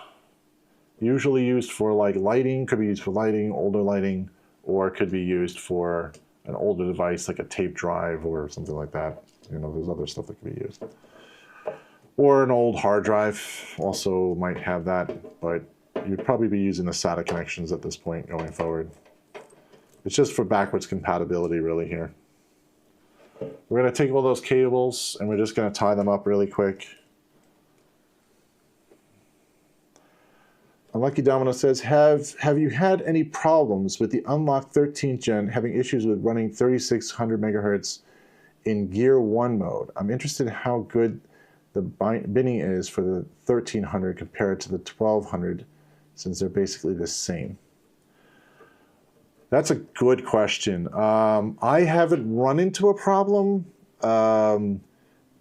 Usually used for like lighting, could be used for lighting, older lighting, or it could be used for an older device like a tape drive or something like that. You know, there's other stuff that can be used. Or an old hard drive also might have that, but you'd probably be using the SATA connections at this point going forward. It's just for backwards compatibility really here. We're going to take all those cables and we're just going to tie them up really quick. Unlucky Domino says, have you had any problems with the unlocked 13th gen having issues with running 3600 megahertz in Gear 1 mode? I'm interested in how good the binning is for the 1300 compared to the 1200 since they're basically the same. That's a good question. I haven't run into a problem, not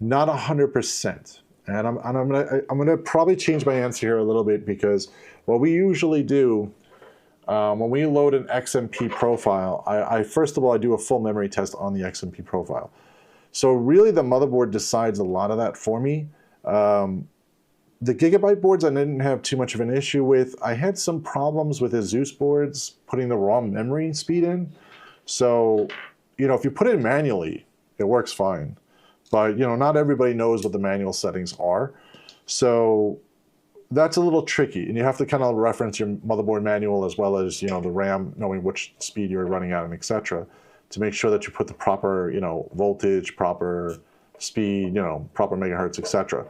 100%. And I'm gonna probably change my answer here a little bit because what we usually do when we load an XMP profile, first of all, I do a full memory test on the XMP profile. So really the motherboard decides a lot of that for me. The Gigabyte boards I didn't have too much of an issue with. I had some problems with Asus boards putting the raw memory speed in. So, you know, if you put it in manually, it works fine. But, you know, not everybody knows what the manual settings are. So that's a little tricky. And you have to kind of reference your motherboard manual as well as, you know, the RAM, knowing which speed you're running at and etc. to make sure that you put the proper, you know, voltage, proper speed, you know, proper megahertz, etc.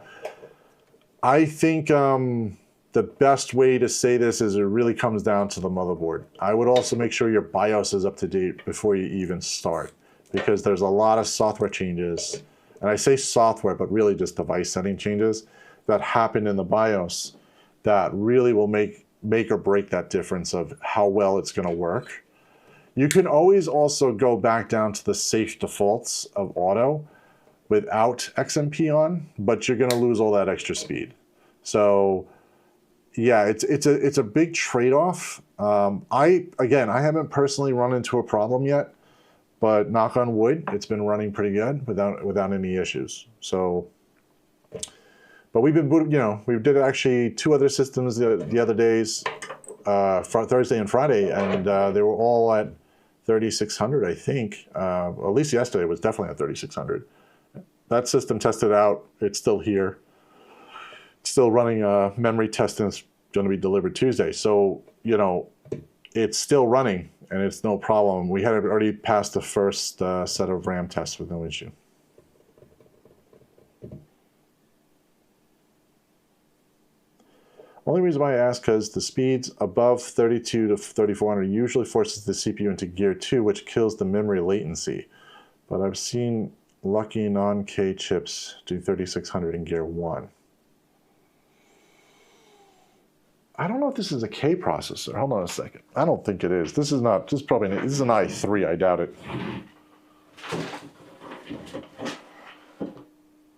I think the best way to say this is it really comes down to the motherboard. I would also make sure your BIOS is up to date before you even start, because there's a lot of software changes, and I say software, but really just device setting changes that happen in the BIOS that really will make or break that difference of how well it's going to work. You can always also go back down to the safe defaults of auto without XMP on, but you're going to lose all that extra speed. So yeah, it's a big trade-off. I haven't personally run into a problem yet, but knock on wood, it's been running pretty good without any issues. So, but we've been, you know, we did actually 2 other systems the other days, Thursday and Friday, and they were all at 3600, I think. At least yesterday was definitely at 3600. That system tested out. It's still here. It's still running a memory test, and it's going to be delivered Tuesday. So, you know, it's still running, and it's no problem. We had already passed the first set of RAM tests with no issue. Only reason why I ask because the speeds above 32 to 3400 usually forces the CPU into Gear 2, which kills the memory latency. But I've seen lucky non-K chips do 3600 in Gear 1. I don't know if this is a K processor. Hold on a second. I don't think it is. This is not. This is probably. This is an i3. I doubt it.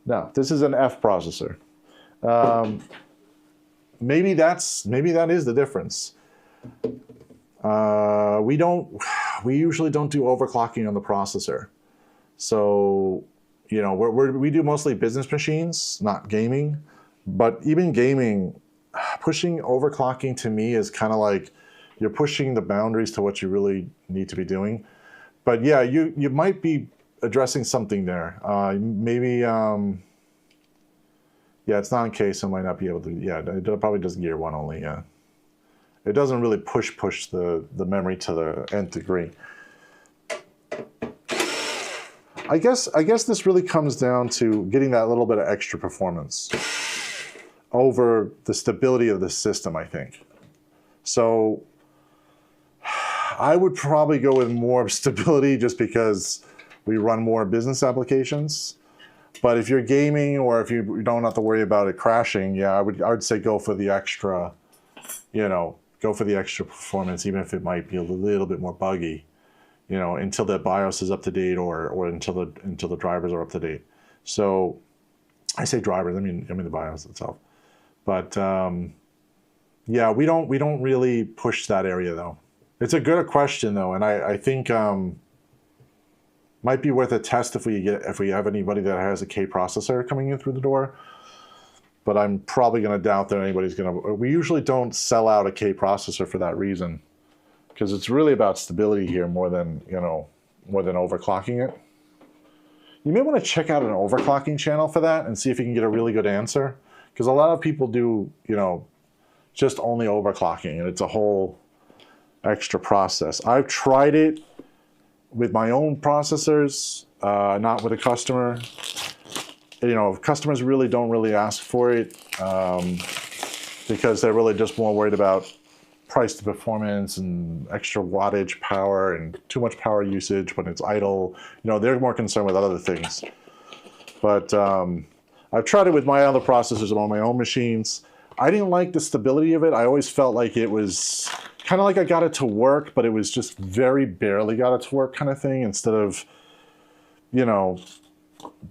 No, this is an F processor. Maybe that is the difference. We usually don't do overclocking on the processor. So, you know, we do mostly business machines, not gaming. But even gaming, pushing overclocking to me is kind of like you're pushing the boundaries to what you really need to be doing. But yeah, you might be addressing something there. Maybe, yeah, it's not in case I might not be able to, yeah, it probably does Gear 1 only, yeah. It doesn't really push the memory to the nth degree. I guess this really comes down to getting that little bit of extra performance over the stability of the system, I think. So I would probably go with more stability just because we run more business applications. But if you're gaming or if you don't have to worry about it crashing, yeah, I would say go for the extra, you know, go for the extra performance, even if it might be a little bit more buggy, you know, until the BIOS is up to date or until the drivers are up to date. So I say drivers, I mean the BIOS itself. But yeah, we don't really push that area though. It's a good question though, and I think might be worth a test if we have anybody that has a K processor coming in through the door. but I'm probably going to doubt that anybody's going to. We usually don't sell out a K processor for that reason, because it's really about stability here more than, you know, more than overclocking it. You may want to check out an overclocking channel for that and see if you can get a really good answer, because a lot of people do, you know, just only overclocking, and it's a whole extra process. I've tried it with my own processors, not with a customer. You know, customers really don't really ask for it because they're really just more worried about price to performance and extra wattage power and too much power usage when it's idle. You know, they're more concerned with other things. But I've tried it with my other processors on my own machines. I didn't like the stability of it. I always felt like it was kind of like I got it to work, but it was just very barely got it to work kind of thing, instead of, you know,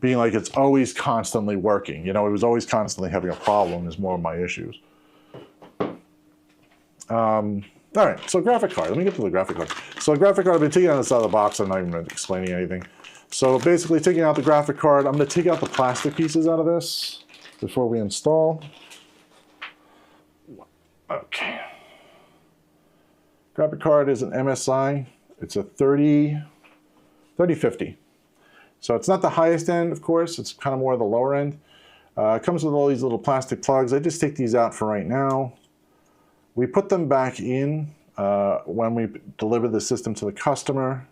being like it's always constantly working. You know, it was always constantly having a problem is more of my issues. All right, so graphic card. Let me get to the graphic card. So a graphic card, I've been taking out this out of the box. I'm not even explaining anything. So basically taking out the graphic card, I'm going to take out the plastic pieces out of this before we install. Okay. Graphic card is an MSI. It's a 3050. So it's not the highest end, of course. It's kind of more the lower end. It comes with all these little plastic plugs. I just take these out for right now. We put them back in when we deliver the system to the customer,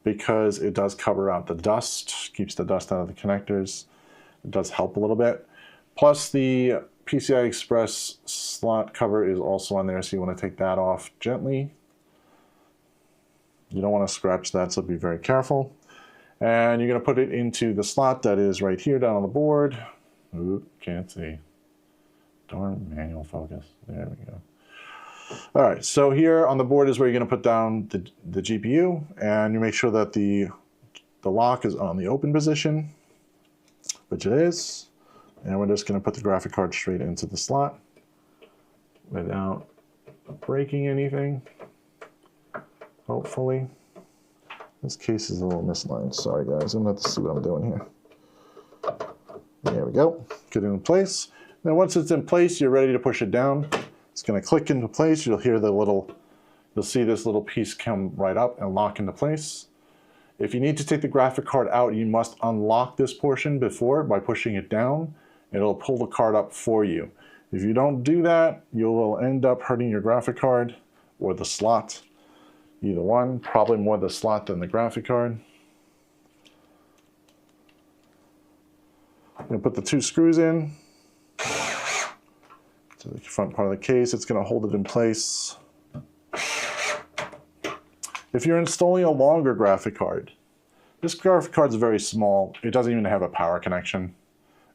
because it does cover out the dust, keeps the dust out of the connectors. It does help a little bit. Plus the PCI Express slot cover is also on there, so you want to take that off gently. You don't want to scratch that, so be very careful. And you're going to put it into the slot that is right here down on the board. Ooh, can't see. Darn manual focus. There we go. All right, so here on the board is where you're going to put down the GPU, and you make sure that the lock is on the open position, which it is. And we're just going to put the graphic card straight into the slot without breaking anything, hopefully. This case is a little misaligned. Sorry, guys. I'm going to have to see what I'm doing here. There we go. Get it in place. Then once it's in place, you're ready to push it down. It's going to click into place. You'll hear you'll see this little piece come right up and lock into place. If you need to take the graphic card out, you must unlock this portion before by pushing it down. It'll pull the card up for you. If you don't do that, you will end up hurting your graphic card or the slot. Either one, probably more the slot than the graphic card. I'm going to put the two screws in to the front part of the case. It's going to hold it in place. If you're installing a longer graphic card, this graphic card is very small. It doesn't even have a power connection.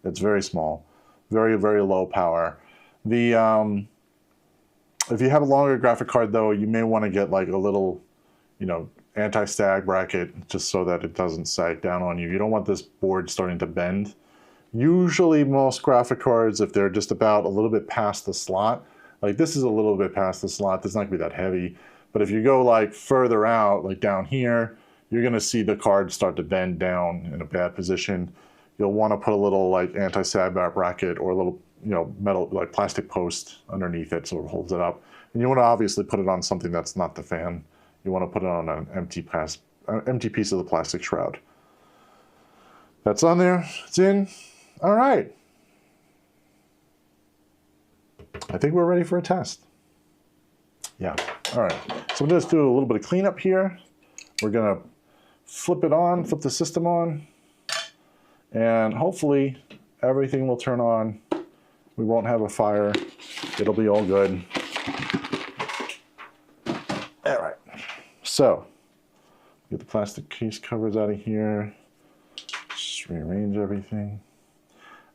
It's very small, very, very low power. If you have a longer graphic card, though, you may want to get like a little, you know, anti-sag bracket, just so that it doesn't sag down on you. You don't want this board starting to bend. Usually most graphic cards, if they're just about a little bit past the slot, like this is a little bit past the slot, it's not gonna be that heavy. But if you go like further out, like down here, you're gonna see the card start to bend down in a bad position. You'll wanna put a little like anti-sag bracket or a little, you know, metal, like plastic post underneath it so it holds it up. And you wanna obviously put it on something that's not the fan. You wanna put it on an empty piece of the plastic shroud. That's on there, it's in. All right. I think we're ready for a test. Yeah, all right. So we'll just do a little bit of cleanup here. We're gonna flip the system on, and hopefully everything will turn on. We won't have a fire. It'll be all good. All right, so get the plastic case covers out of here. Just rearrange everything.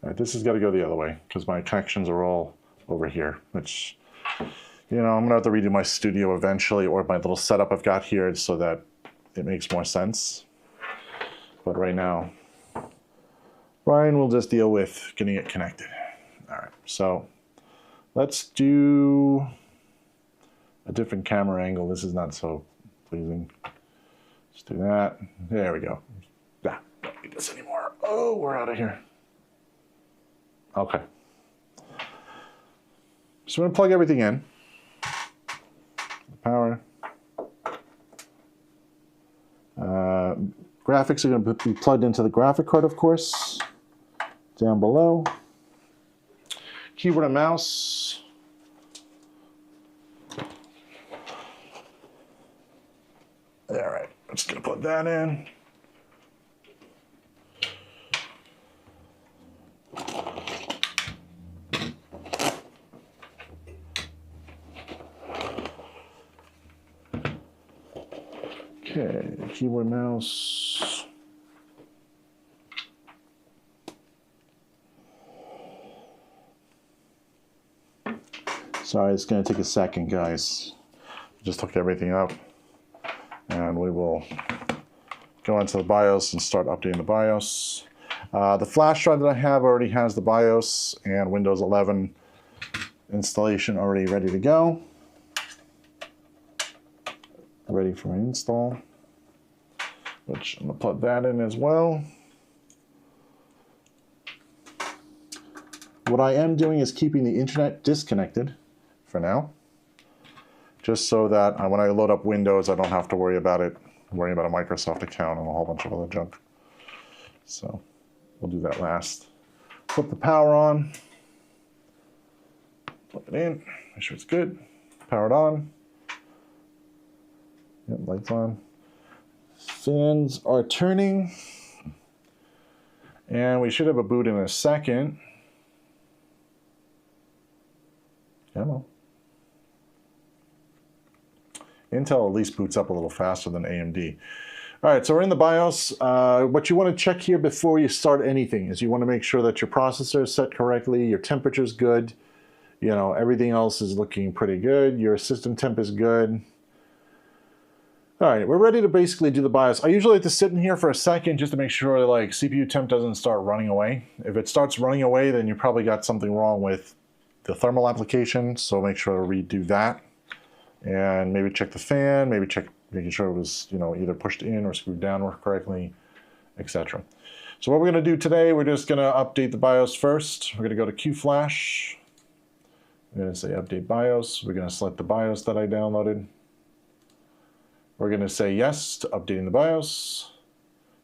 All right, this has got to go the other way because my connections are all over here, which, you know, I'm gonna have to redo my studio eventually, or my little setup I've got here, so that it makes more sense. But right now, Brian will just deal with getting it connected. All right, so let's do a different camera angle. This is not so pleasing. Let's do that. There we go. Yeah, don't need this anymore. Oh, we're out of here. Okay. So I'm going to plug everything in. Power. Graphics are going to be plugged into the graphic card, of course, down below. Keyboard and mouse. All right, I'm just going to put that in. Okay, keyboard, mouse. Sorry, it's going to take a second, guys. Just hooked everything up, and we will go into the BIOS and start updating the BIOS. The flash drive that I have already has the BIOS and Windows 11 installation already ready to go. Ready for install, which I'm going to plug that in as well. What I am doing is keeping the internet disconnected for now, just so that when I load up Windows, I don't have to worry about a Microsoft account and a whole bunch of other junk. So we'll do that last. Put the power on, plug it in, make sure it's good, power it on. Yep, lights on. Fans are turning. And we should have a boot in a second. Come on. Intel at least boots up a little faster than AMD. All right, so we're in the BIOS. What you want to check here before you start anything is you want to make sure that your processor is set correctly, your temperature is good, you know, everything else is looking pretty good, your system temp is good. All right, we're ready to basically do the BIOS. I usually like to sit in here for a second just to make sure like CPU temp doesn't start running away. If it starts running away, then you probably got something wrong with the thermal application, so make sure to redo that. And maybe check the fan, maybe check making sure it was, you know, either pushed in or screwed down correctly, etc. So what we're going to do today, we're just going to update the BIOS first. We're going to go to QFlash. We're going to say update BIOS. We're going to select the BIOS that I downloaded. We're going to say yes to updating the BIOS.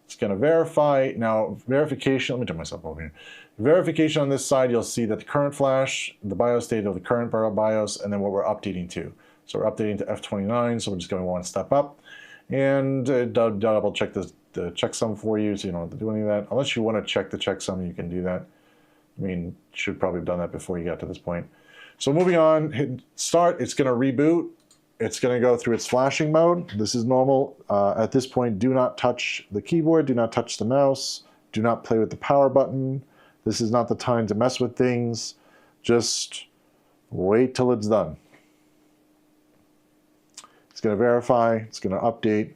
It's going to verify. Now, verification, let me turn myself over here. Verification on this side, you'll see that the current flash, the BIOS data of the current BIOS, and then what we're updating to. So we're updating to F29, so we're just going one step up. And double check the checksum for you, so you don't have to do any of that. Unless you want to check the checksum, you can do that. I mean, should probably have done that before you got to this point. So moving on, hit start, it's going to reboot. It's going to go through its flashing mode. This is normal. At this point, do not touch the keyboard, do not touch the mouse, do not play with the power button. This is not the time to mess with things. Just wait till it's done. It's going to verify, it's going to update.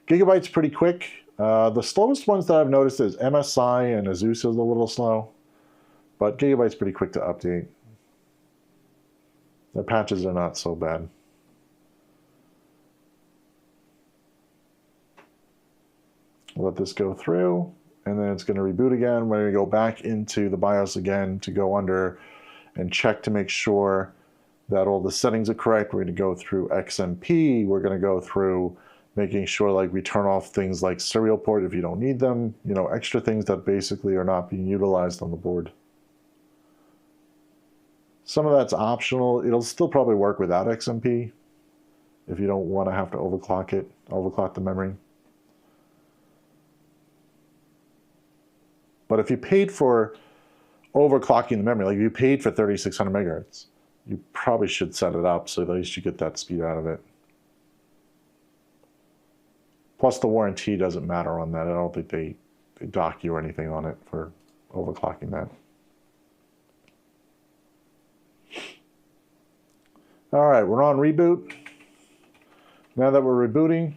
GIGABYTE's pretty quick. The slowest ones that I've noticed is MSI and Asus is a little slow, but GIGABYTE's pretty quick to update. Their patches are not so bad. Let this go through, and then it's going to reboot again. We're going to go back into the BIOS again to go under and check to make sure that all the settings are correct. We're going to go through XMP. We're going to go through making sure like we turn off things like serial port if you don't need them, you know, extra things that basically are not being utilized on the board. Some of that's optional. It'll still probably work without XMP if you don't want to have to overclock the memory. But if you paid for overclocking the memory, like if you paid for 3600 megahertz, you probably should set it up so at least you get that speed out of it. Plus the warranty doesn't matter on that. I don't think they dock you or anything on it for overclocking that. All right, we're on reboot. Now that we're rebooting,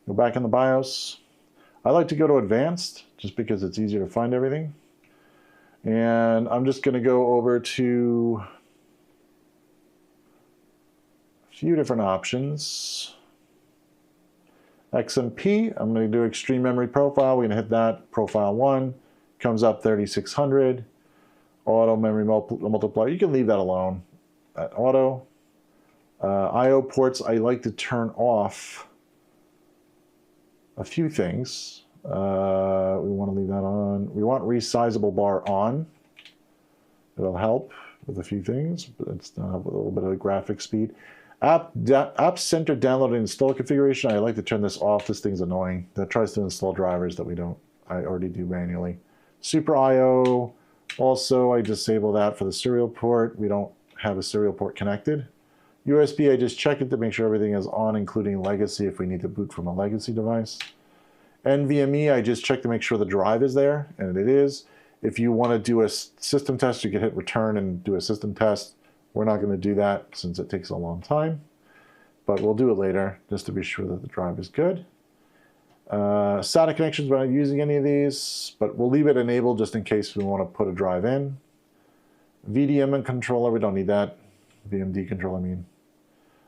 go back in the BIOS. I like to go to advanced just because it's easier to find everything. And I'm just going to go over to a few different options. XMP, I'm going to do extreme memory profile. We're going to hit that. Profile 1 comes up 3600. Auto memory multiplier, you can leave that alone at auto. I/O ports, I like to turn off a few things. We want to leave that on. We want resizable bar on. It'll help with a few things, but it's not a little bit of the graphic speed. App Center download and install configuration. I like to turn this off. This thing's annoying. That tries to install drivers that I already do manually. Super I/O. Also, I disable that for the serial port. We don't have a serial port connected. USB, I just check it to make sure everything is on, including legacy if we need to boot from a legacy device. NVMe, I just check to make sure the drive is there, and it is. If you want to do a system test, you can hit return and do a system test. We're not going to do that since it takes a long time, but we'll do it later just to be sure that the drive is good. SATA connections, we're not using any of these, but we'll leave it enabled just in case we want to put a drive in. VDM and controller, we don't need that. VMD controller, I mean.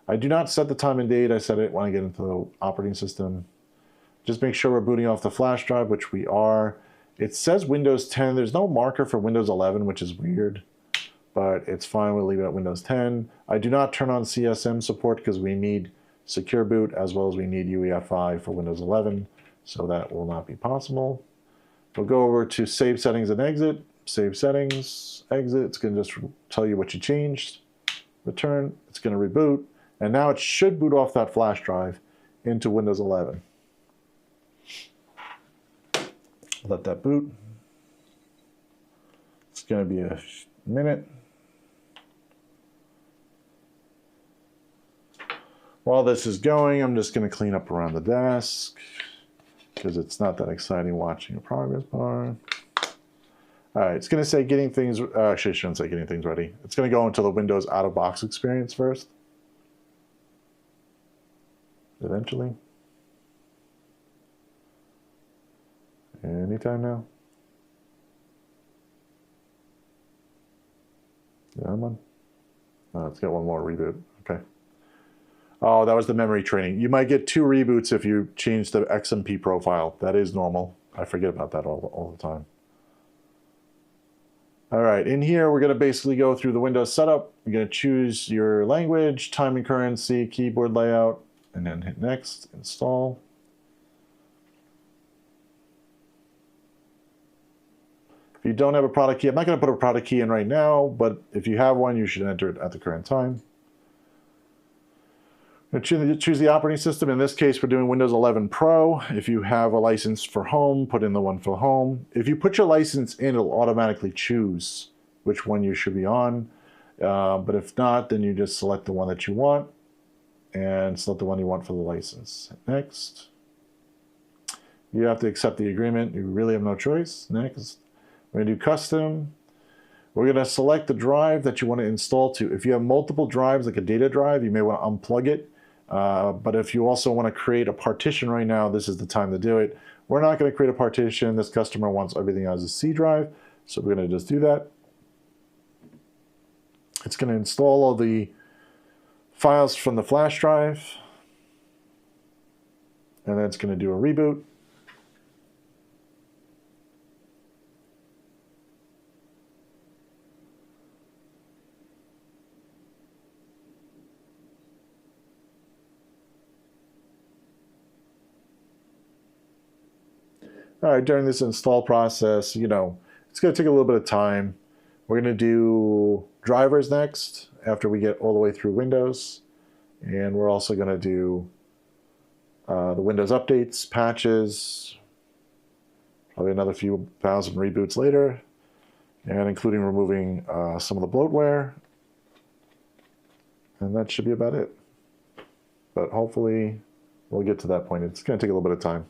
I do not set the time and date. I set it when I get into the operating system. Just make sure we're booting off the flash drive, which we are. It says Windows 10. There's no marker for Windows 11, which is weird, but it's fine. We'll leave it at Windows 10. I do not turn on CSM support because we need secure boot as well as we need UEFI for Windows 11, so that will not be possible. We'll go over to save settings and exit. Save settings, exit. It's going to just tell you what you changed. Return. It's going to reboot. And now it should boot off that flash drive into Windows 11. Let that boot. It's going to be a minute. While this is going, I'm just going to clean up around the desk because it's not that exciting watching a progress bar. All right, it's going to say getting things, actually I shouldn't say getting things ready. It's going to go into the Windows out-of-box experience first. Eventually. Anytime now. Yeah, I'm on. Oh, it's got one more reboot. Okay. Oh, that was the memory training. You might get 2 reboots if you change the XMP profile. That is normal. I forget about that all the time. All right, in here, we're going to basically go through the Windows setup. You're going to choose your language, time and currency, keyboard layout, and then hit next, install. If you don't have a product key, I'm not going to put a product key in right now, but if you have one, you should enter it at the current time. Choose the operating system. In this case, we're doing Windows 11 Pro. If you have a license for home, put in the one for home. If you put your license in, it'll automatically choose which one you should be on. But if not, then you just select the one that you want and select the one you want for the license. Next. You have to accept the agreement. You really have no choice. Next. We're going to do custom. We're going to select the drive that you want to install to. If you have multiple drives, like a data drive, you may want to unplug it. But if you also want to create a partition right now, this is the time to do it. We're not going to create a partition. This customer wants everything as a C drive, so we're going to just do that. It's going to install all the files from the flash drive, and then it's going to do a reboot. All right, during this install process, it's going to take a little bit of time. We're going to do drivers next after we get all the way through Windows. And we're also going to do the Windows updates, patches, probably another few thousand reboots later, and including removing some of the bloatware. And that should be about it. But hopefully we'll get to that point. It's going to take a little bit of time.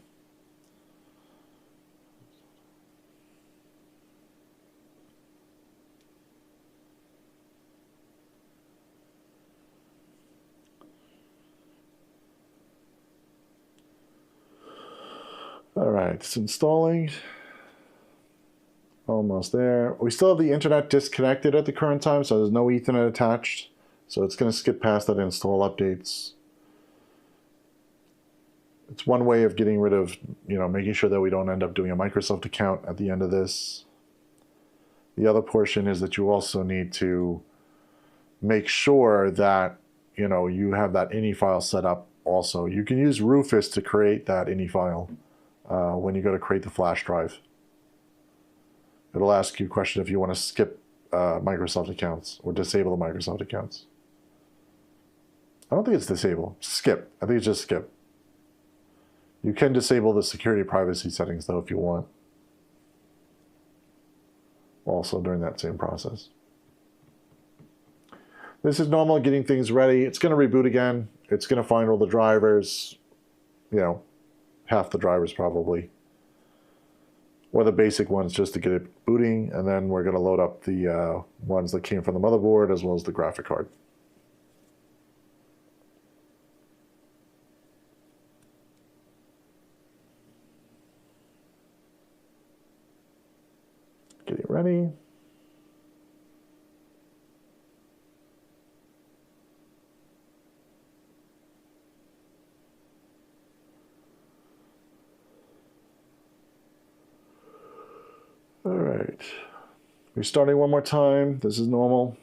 All right, it's installing. Almost there. We still have the internet disconnected at the current time, so there's no Ethernet attached. So it's going to skip past that install updates. It's one way of getting rid of, making sure that we don't end up doing a Microsoft account at the end of this. The other portion is that you also need to make sure that, you have that ini file set up also. You can use Rufus to create that ini file when you go to create the flash drive. It'll ask you a question if you want to skip Microsoft accounts or disable the Microsoft accounts. I don't think it's disable. Skip. I think it's just skip. You can disable the security privacy settings though if you want. Also during that same process. This is normal, getting things ready. It's going to reboot again. It's going to find all the drivers, half the drivers probably. Or the basic ones just to get it booting. And then we're going to load up the ones that came from the motherboard as well as the graphic card. Get it ready. All right, restarting one more time. This is normal.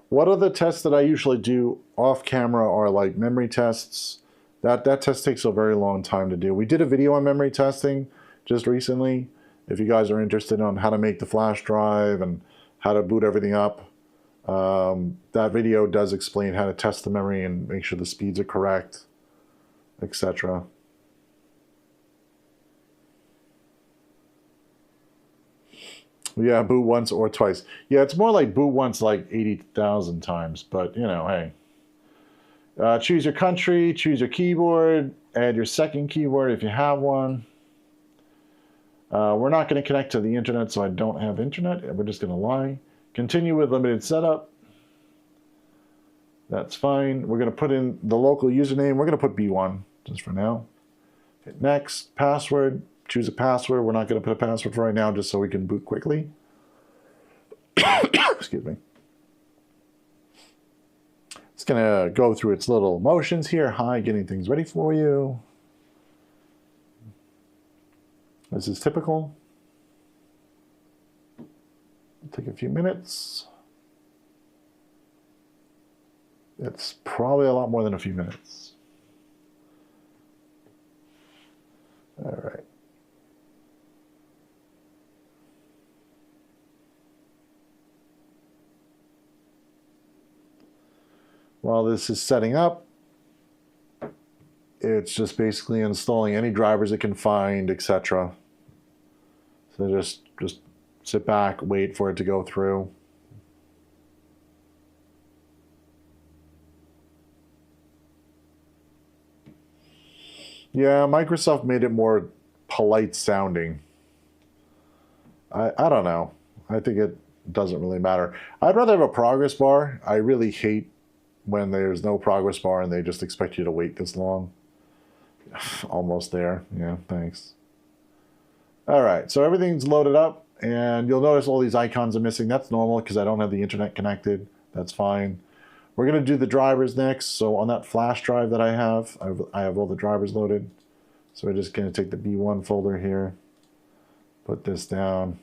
What are the tests that I usually do off camera are like memory tests. That test takes a very long time to do. We did a video on memory testing just recently. If you guys are interested on how to make the flash drive and how to boot everything up, that video does explain how to test the memory and make sure the speeds are correct, etc. Yeah, boot once or twice. Yeah, it's more like boot once like 80,000 times, but hey. Choose your country, choose your keyboard, add your second keyboard if you have one. We're not going to connect to the internet, so I don't have internet. We're just going to lie. Continue with limited setup. That's fine. We're going to put in the local username. We're going to put B1 just for now. Hit next. Password. Choose a password. We're not going to put a password for right now just so we can boot quickly. Excuse me. It's going to go through its little motions here. Hi, getting things ready for you. This is typical. It'll take a few minutes. It's probably a lot more than a few minutes. All right. While this is setting up, it's just basically installing any drivers it can find, etc. So just sit back, wait for it to go through. Yeah, Microsoft made it more polite sounding. I don't know. I think it doesn't really matter. I'd rather have a progress bar. I really hate when there's no progress bar and they just expect you to wait this long. Almost there. Yeah, thanks. All right, so everything's loaded up, and you'll notice all these icons are missing. That's normal because I don't have the internet connected. That's fine. We're going to do the drivers next. So on that flash drive that I have all the drivers loaded. So we're just going to take the B1 folder here, put this down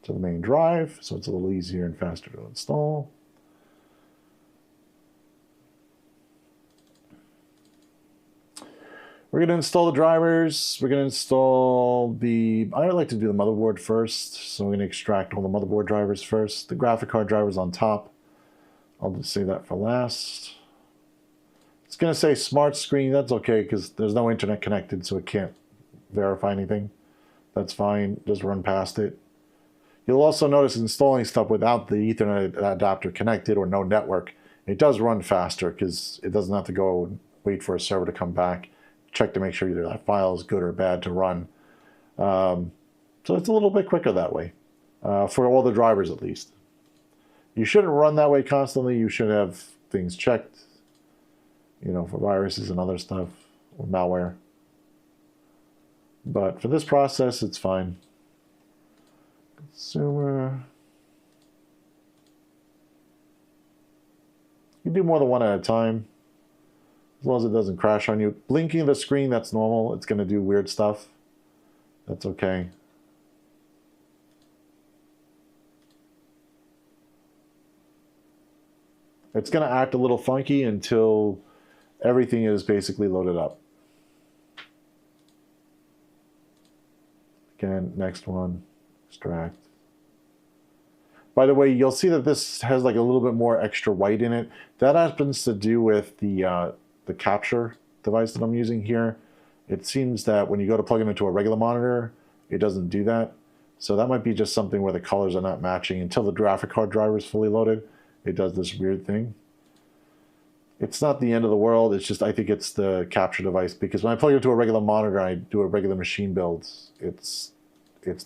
to the main drive so it's a little easier and faster to install. We're going to install the drivers. We're going to install the, I like to do the motherboard first. So we're going to extract all the motherboard drivers first. The graphic card drivers on top. I'll just save that for last. It's going to say smart screen. That's okay because there's no internet connected, so it can't verify anything. That's fine. Just run past it. You'll also notice installing stuff without the Ethernet adapter connected or no network. It does run faster because it doesn't have to go and wait for a server to come back. Check to make sure either that file is good or bad to run. So it's a little bit quicker that way, for all the drivers at least. You shouldn't run that way constantly. You should have things checked, for viruses and other stuff, or malware. But for this process, it's fine. Consumer. do more than one at a time, as long as it doesn't crash on you. Blinking the screen, that's normal. It's going to do weird stuff. That's okay. It's going to act a little funky until everything is basically loaded up. Again, next one, extract. By the way, you'll see that this has like a little bit more extra white in it. That happens to do with the capture device that I'm using here. It seems that when you go to plug it into a regular monitor, it doesn't do that. So that might be just something where the colors are not matching. Until the graphic card driver is fully loaded, it does this weird thing. It's not the end of the world. It's just, I think it's the capture device, because when I plug it into a regular monitor and I do a regular machine build, it's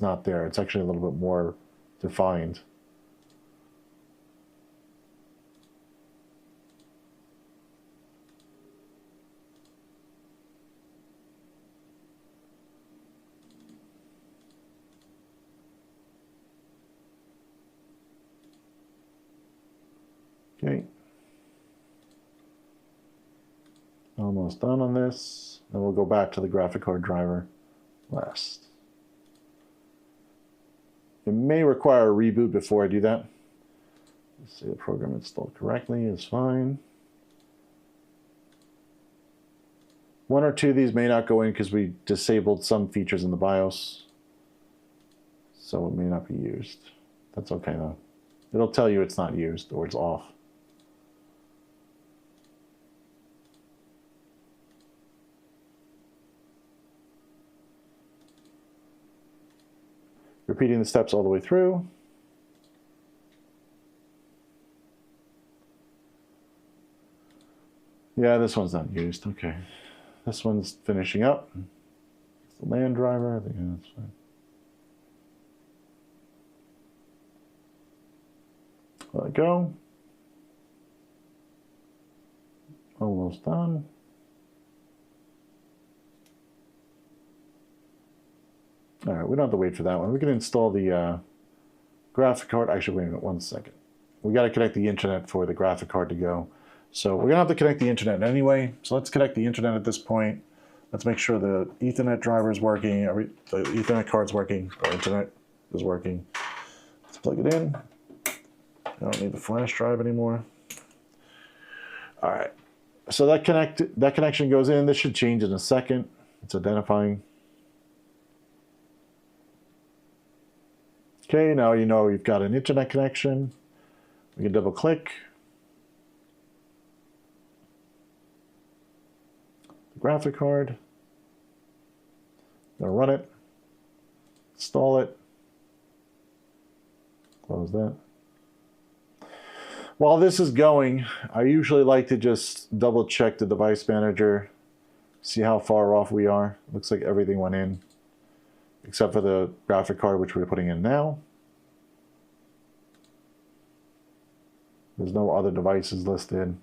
not there. It's actually a little bit more defined. Okay. Almost done on this. Then we'll go back to the graphic card driver last. It may require a reboot before I do that. Let's see, the program installed correctly is fine. One or two of these may not go in because we disabled some features in the BIOS. So it may not be used. That's okay though. It'll tell you it's not used or it's off. Repeating the steps all the way through. Yeah, this one's not used. Okay. This one's finishing up. It's the LAN driver. I think that's fine. Let it go. Almost done. All right, we don't have to wait for that one. We can install the graphic card. Actually, wait a minute, 1 second. We got to connect the internet for the graphic card to go. So we're going to have to connect the internet anyway. So let's connect the internet at this point. Let's make sure the Ethernet driver is working, the Ethernet card's working, our internet is working. Let's plug it in. I don't need the flash drive anymore. All right, so that connection goes in. This should change in a second. It's identifying. Okay, now you know you've got an internet connection. We can double click. The graphic card. I'm gonna run it. Install it. Close that. While this is going, I usually like to just double check the device manager, see how far off we are. Looks like everything went in, except for the graphic card, which we're putting in now. There's no other devices listed.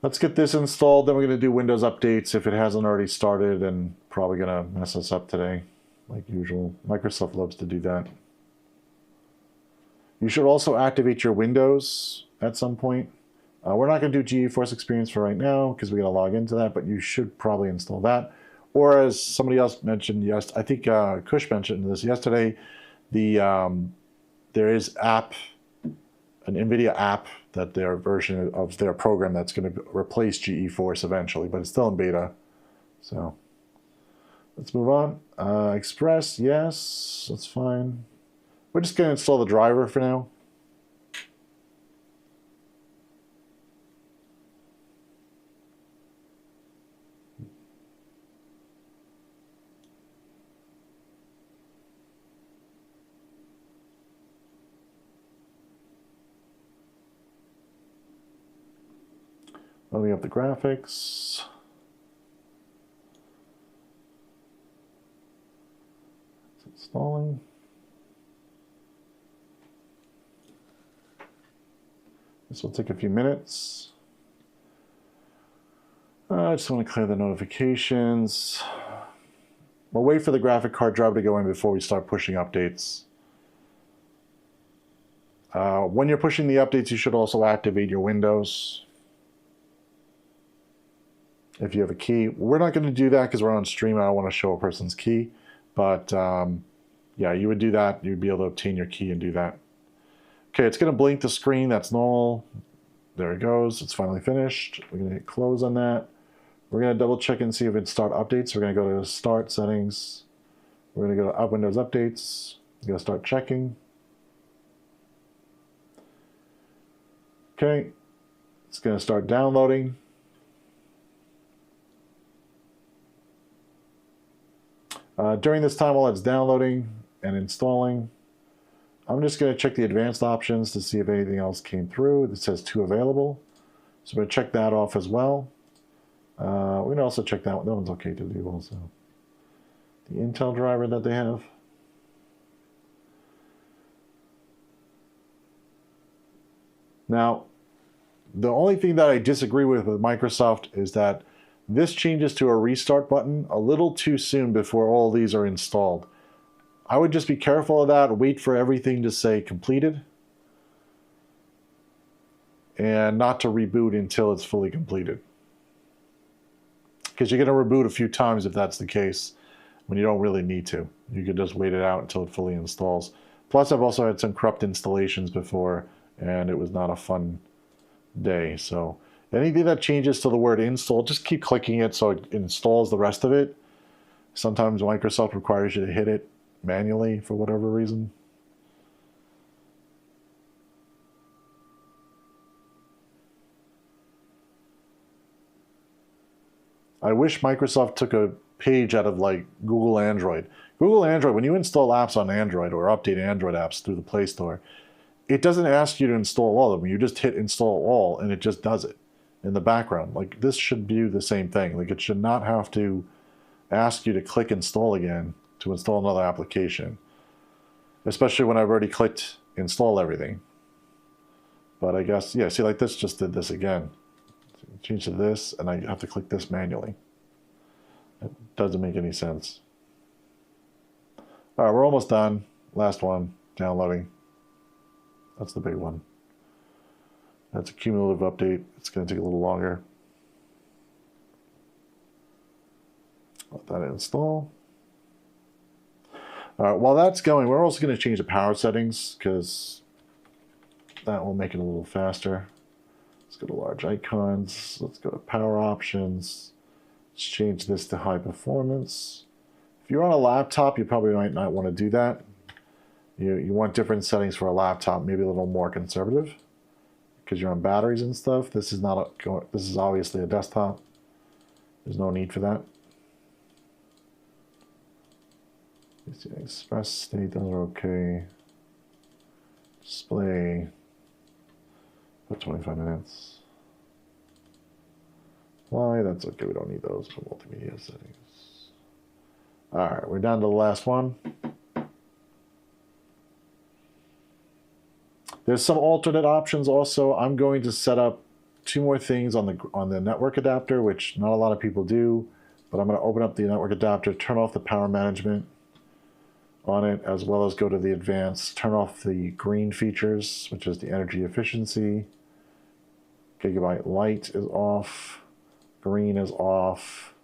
Let's get this installed, then we're going to do Windows updates if it hasn't already started, and probably going to mess us up today, like usual. Microsoft loves to do that. You should also activate your Windows at some point. We're not going to do GeForce Experience for right now because we're going to log into that, but you should probably install that. Or as somebody else mentioned, yes, I think Kush mentioned this yesterday, there is an NVIDIA app that their version of their program that's going to replace GeForce eventually, but it's still in beta. So let's move on. Express, yes, that's fine. We're just going to install the driver for now. Loading up the graphics. It's installing. This will take a few minutes. I just want to clear the notifications. We'll wait for the graphic card driver to go in before we start pushing updates. When you're pushing the updates, you should also activate your Windows. If you have a key. We're not going to do that because we're on stream. I don't want to show a person's key. But yeah, you would do that. You'd be able to obtain your key and do that. Okay, it's going to blink the screen. That's normal. There it goes. It's finally finished. We're going to hit close on that. We're going to double check and see if it start updates. We're going to go to Start Settings. We're going to go to Windows Updates. We're going to start checking. Okay, it's going to start downloading. During this time while it's downloading and installing, I'm just going to check the advanced options to see if anything else came through. It says 2 available. So we're going to check that off as well. We can also check that one. That one's okay to do also. The Intel driver that they have. Now, the only thing that I disagree with Microsoft is that this changes to a restart button a little too soon before all these are installed. I would just be careful of that. Wait for everything to say completed. And not to reboot until it's fully completed. Because you're going to reboot a few times if that's the case, when you don't really need to. You could just wait it out until it fully installs. Plus, I've also had some corrupt installations before, and it was not a fun day. So anything that changes to the word install, just keep clicking it so it installs the rest of it. Sometimes Microsoft requires you to hit it manually for whatever reason. I wish Microsoft took a page out of like Google Android. Google Android, when you install apps on Android or update Android apps through the Play Store, it doesn't ask you to install all of them. You just hit install all and it just does it in the background. Like this should do the same thing. Like it should not have to ask you to click install again to install another application. Especially when I've already clicked install everything. But I guess, yeah, see like this just did this again. Change to this and I have to click this manually. It doesn't make any sense. All right, we're almost done. Last one, downloading. That's the big one. That's a cumulative update. It's going to take a little longer. Let that install. All right, while that's going, we're also going to change the power settings because that will make it a little faster. Let's go to large icons. Let's go to power options. Let's change this to high performance. If you're on a laptop, you probably might not want to do that. You want different settings for a laptop, maybe a little more conservative, because you're on batteries and stuff. This is not a. This is obviously a desktop. There's no need for that. Express state, those are okay. Display. Put 25 minutes. Why? That's okay. We don't need those for multimedia settings. All right, we're down to the last one. There's some alternate options also. I'm going to set up 2 more things on the network adapter, which not a lot of people do, but I'm going to open up the network adapter, turn off the power management on it, as well as go to the advanced, turn off the green features, which is the energy efficiency. Gigabyte light is off, green is off.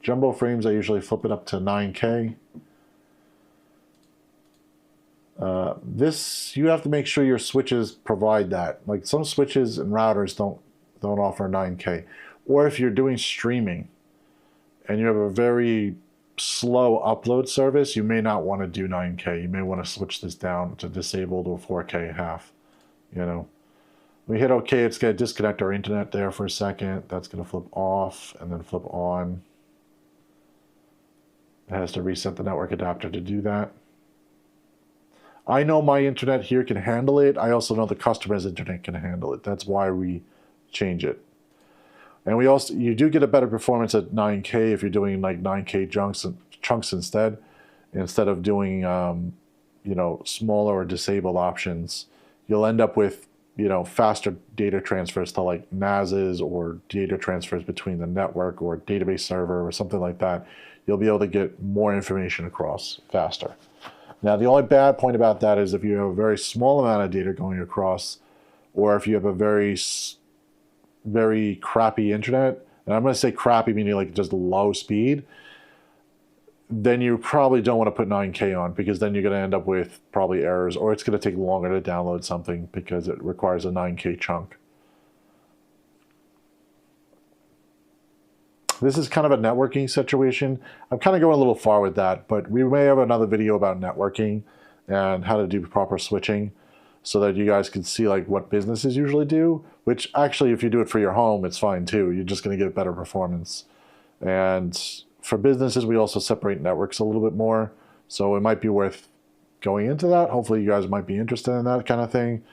Jumbo frames, I usually flip it up to 9K. This, you have to make sure your switches provide that. Like some switches and routers don't offer 9K. Or if you're doing streaming and you have a very slow upload service, you may not want to do 9K. You may want to switch this down to disable to a 4K half. You know, we hit OK. It's going to disconnect our internet there for a second. That's going to flip off and then flip on. It has to reset the network adapter to do that. I know my internet here can handle it. I also know the customer's internet can handle it. That's why we change it. And we also, you do get a better performance at 9K if you're doing like 9K chunks instead of doing, you know, smaller or disabled options. You'll end up with, you know, faster data transfers to like NASes or data transfers between the network or database server or something like that. You'll be able to get more information across faster. Now, the only bad point about that is if you have a very small amount of data going across, or if you have a very crappy internet, and I'm going to say crappy meaning like just low speed, then you probably don't want to put 9K on, because then you're going to end up with probably errors, or it's going to take longer to download something because it requires a 9K chunk. This is kind of a networking situation. I'm kind of going a little far with that, but we may have another video about networking and how to do proper switching so that you guys can see like what businesses usually do, which actually if you do it for your home, it's fine too. You're just going to get better performance. And for businesses, we also separate networks a little bit more. So it might be worth going into that. Hopefully you guys might be interested in that kind of thing.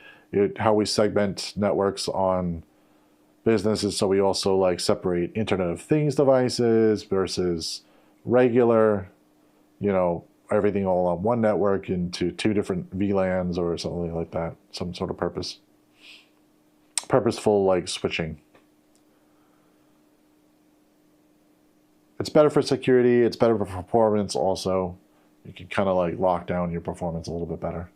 How we segment networks on businesses, so we also like separate Internet of Things devices versus regular, you know, everything all on one network into 2 different VLANs or something like that. Some sort of purposeful like switching. It's better for security. It's better for performance also. You can kind of like lock down your performance a little bit better.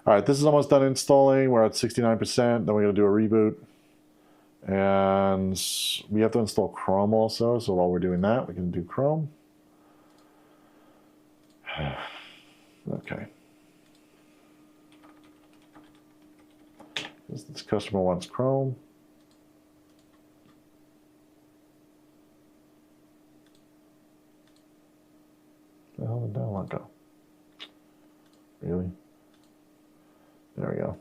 All right, this is almost done installing. We're at 69%. Then we're going to do a reboot. And we have to install Chrome also. So while we're doing that, we can do Chrome. Okay. This customer wants Chrome. Where the hell did that one go? Really? There we go.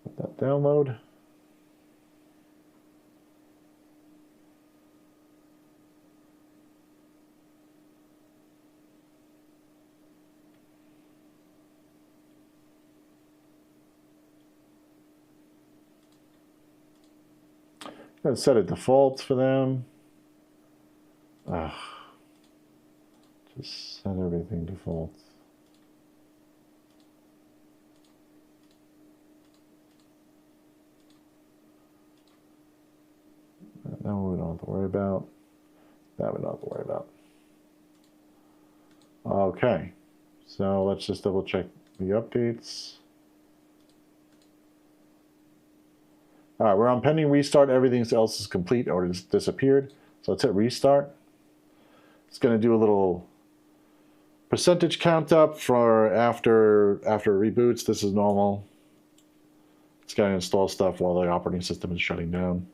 Let that download. I'm going to set a default for them. Just set everything default. That one we don't have to worry about. That we don't have to worry about. Okay, so let's just double check the updates. All right, we're on pending restart. Everything else is complete or it's disappeared. So let's hit restart. It's going to do a little percentage count up for after it reboots. This is normal. It's going to install stuff while the operating system is shutting down.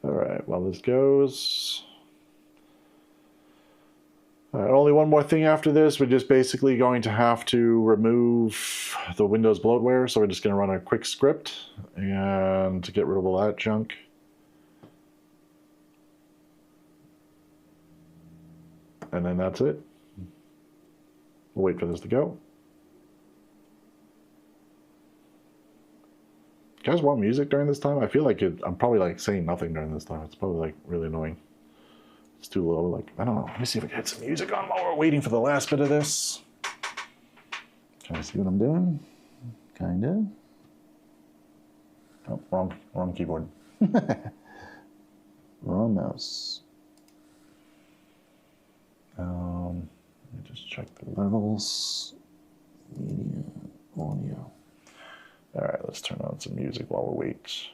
All right, while this goes. All right, only one more thing after this. We're just basically going to have to remove the Windows bloatware. So we're just going to run a quick script and to get rid of all that junk. And then that's it. We'll wait for this to go. You guys want music during this time? I feel like I'm probably like saying nothing during this time. It's probably like really annoying. It's too low. Like, I don't know. Let me see if I can get some music on while we're waiting for the last bit of this. Trying to see what I'm doing. Kinda. Oh, wrong keyboard. Wrong mouse. Let me just check the levels. Media, audio. All right, let's turn on some music while we wait.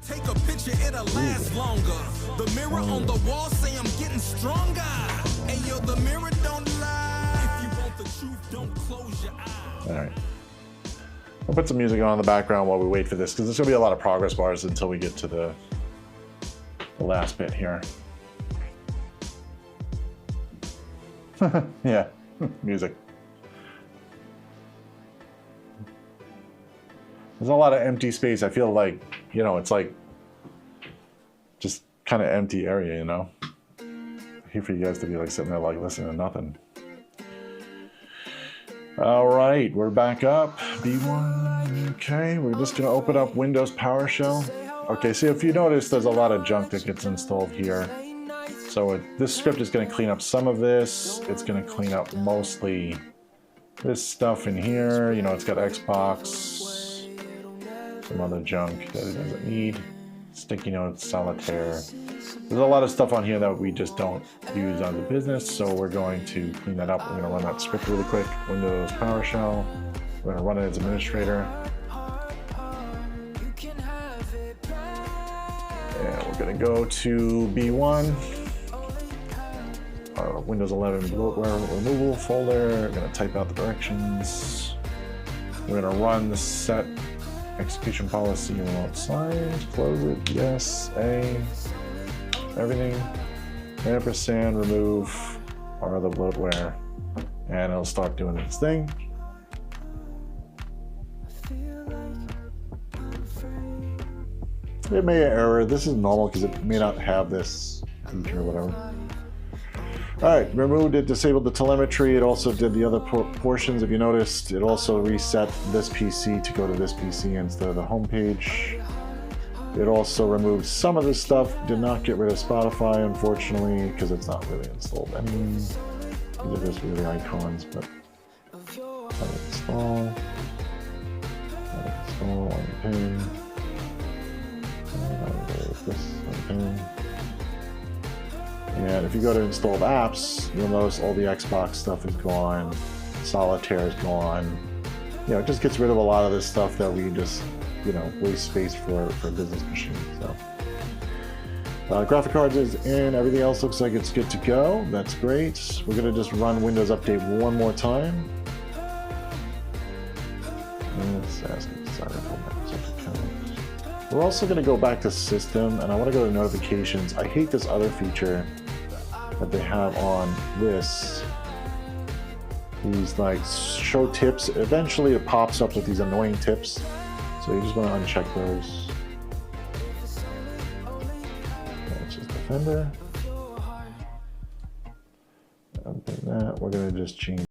Take a picture, it'll last longer. The mirror on the wall say I'm getting stronger. And yo, the mirror don't lie. If you want the truth, don't close your eyes. All right. I'll put some music on in the background while we wait for this, because there's going to be a lot of progress bars until we get to the last bit here. Yeah, music. There's a lot of empty space. I feel like, you know, it's like just kind of empty area, you know. I hate for you guys to be like sitting there like listening to nothing. All right, we're back up. B1, okay. We're just gonna open up Windows PowerShell. Okay, so if you notice, there's a lot of junk that gets installed here. So this script is gonna clean up some of this. It's gonna clean up mostly this stuff in here, you know, it's got Xbox, some other junk that it doesn't need, sticky notes, solitaire. There's a lot of stuff on here that we just don't use on the business, so we're going to clean that up. We're going to run that script really quick. Windows PowerShell. We're going to run it as administrator. And we're going to go to B1, our Windows 11 bloatware removal folder. We're going to type out the directions. We're going to run the set execution policy remote signed. Close it. Yes. A. Everything. Ampersand remove our other bloatware, and it'll start doing its thing. It may error. This is normal because it may not have this feature or whatever. Alright, removed it, disabled the telemetry. It also did the other portions. If you noticed, it also reset this PC to go to this PC instead of the home page. It also removed some of this stuff. Did not get rid of Spotify, unfortunately, because it's not really installed. I mean, these are just really icons, but uninstall, unpin, this, unpin. And if you go to installed apps, you'll notice all the Xbox stuff is gone, Solitaire is gone. You know, it just gets rid of a lot of this stuff that we just, you know, waste space for business machines. So graphic cards is in, everything else looks like it's good to go. That's great. We're going to just run Windows Update one more time. Let's ask it to sign up for Microsoft account. We're also going to go back to System, and I want to go to Notifications. I hate this other feature that they have on this. These like show tips. Eventually it pops up with these annoying tips. So you just want to uncheck those. That's just Defender. Unpin that. We're going to just change.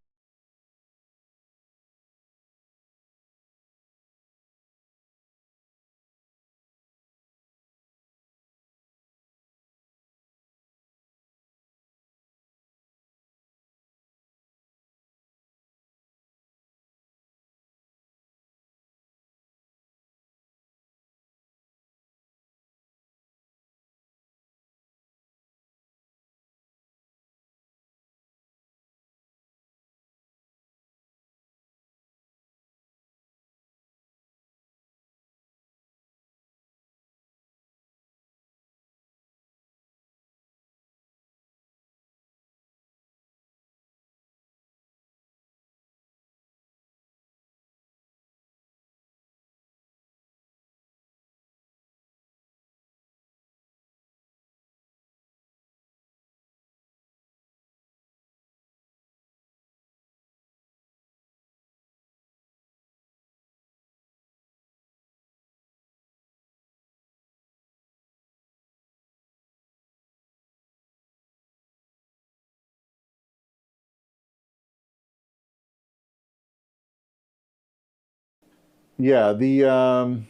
Yeah, we only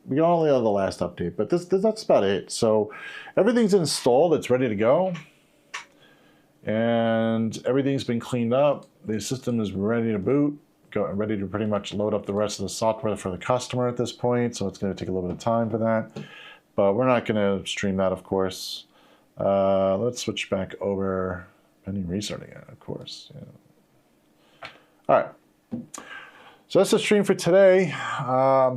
have the last update, but that's about it. So everything's installed, it's ready to go, and everything's been cleaned up. The system is ready to boot, ready to pretty much load up the rest of the software for the customer at this point. So it's going to take a little bit of time for that, but we're not going to stream that, of course. Let's switch back over. Pending restarting it, of course. Yeah. All right. So that's the stream for today.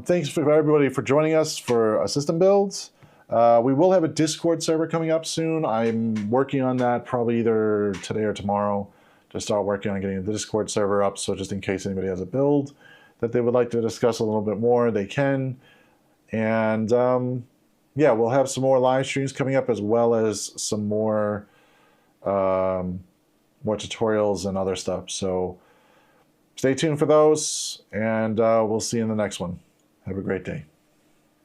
Thanks for everybody for joining us for system builds. We will have a Discord server coming up soon. I'm working on that probably either today or tomorrow to start working on getting the Discord server up. So just in case anybody has a build that they would like to discuss a little bit more, they can. And yeah, we'll have some more live streams coming up as well as some more tutorials and other stuff. So stay tuned for those, and we'll see you in the next one. Have a great day.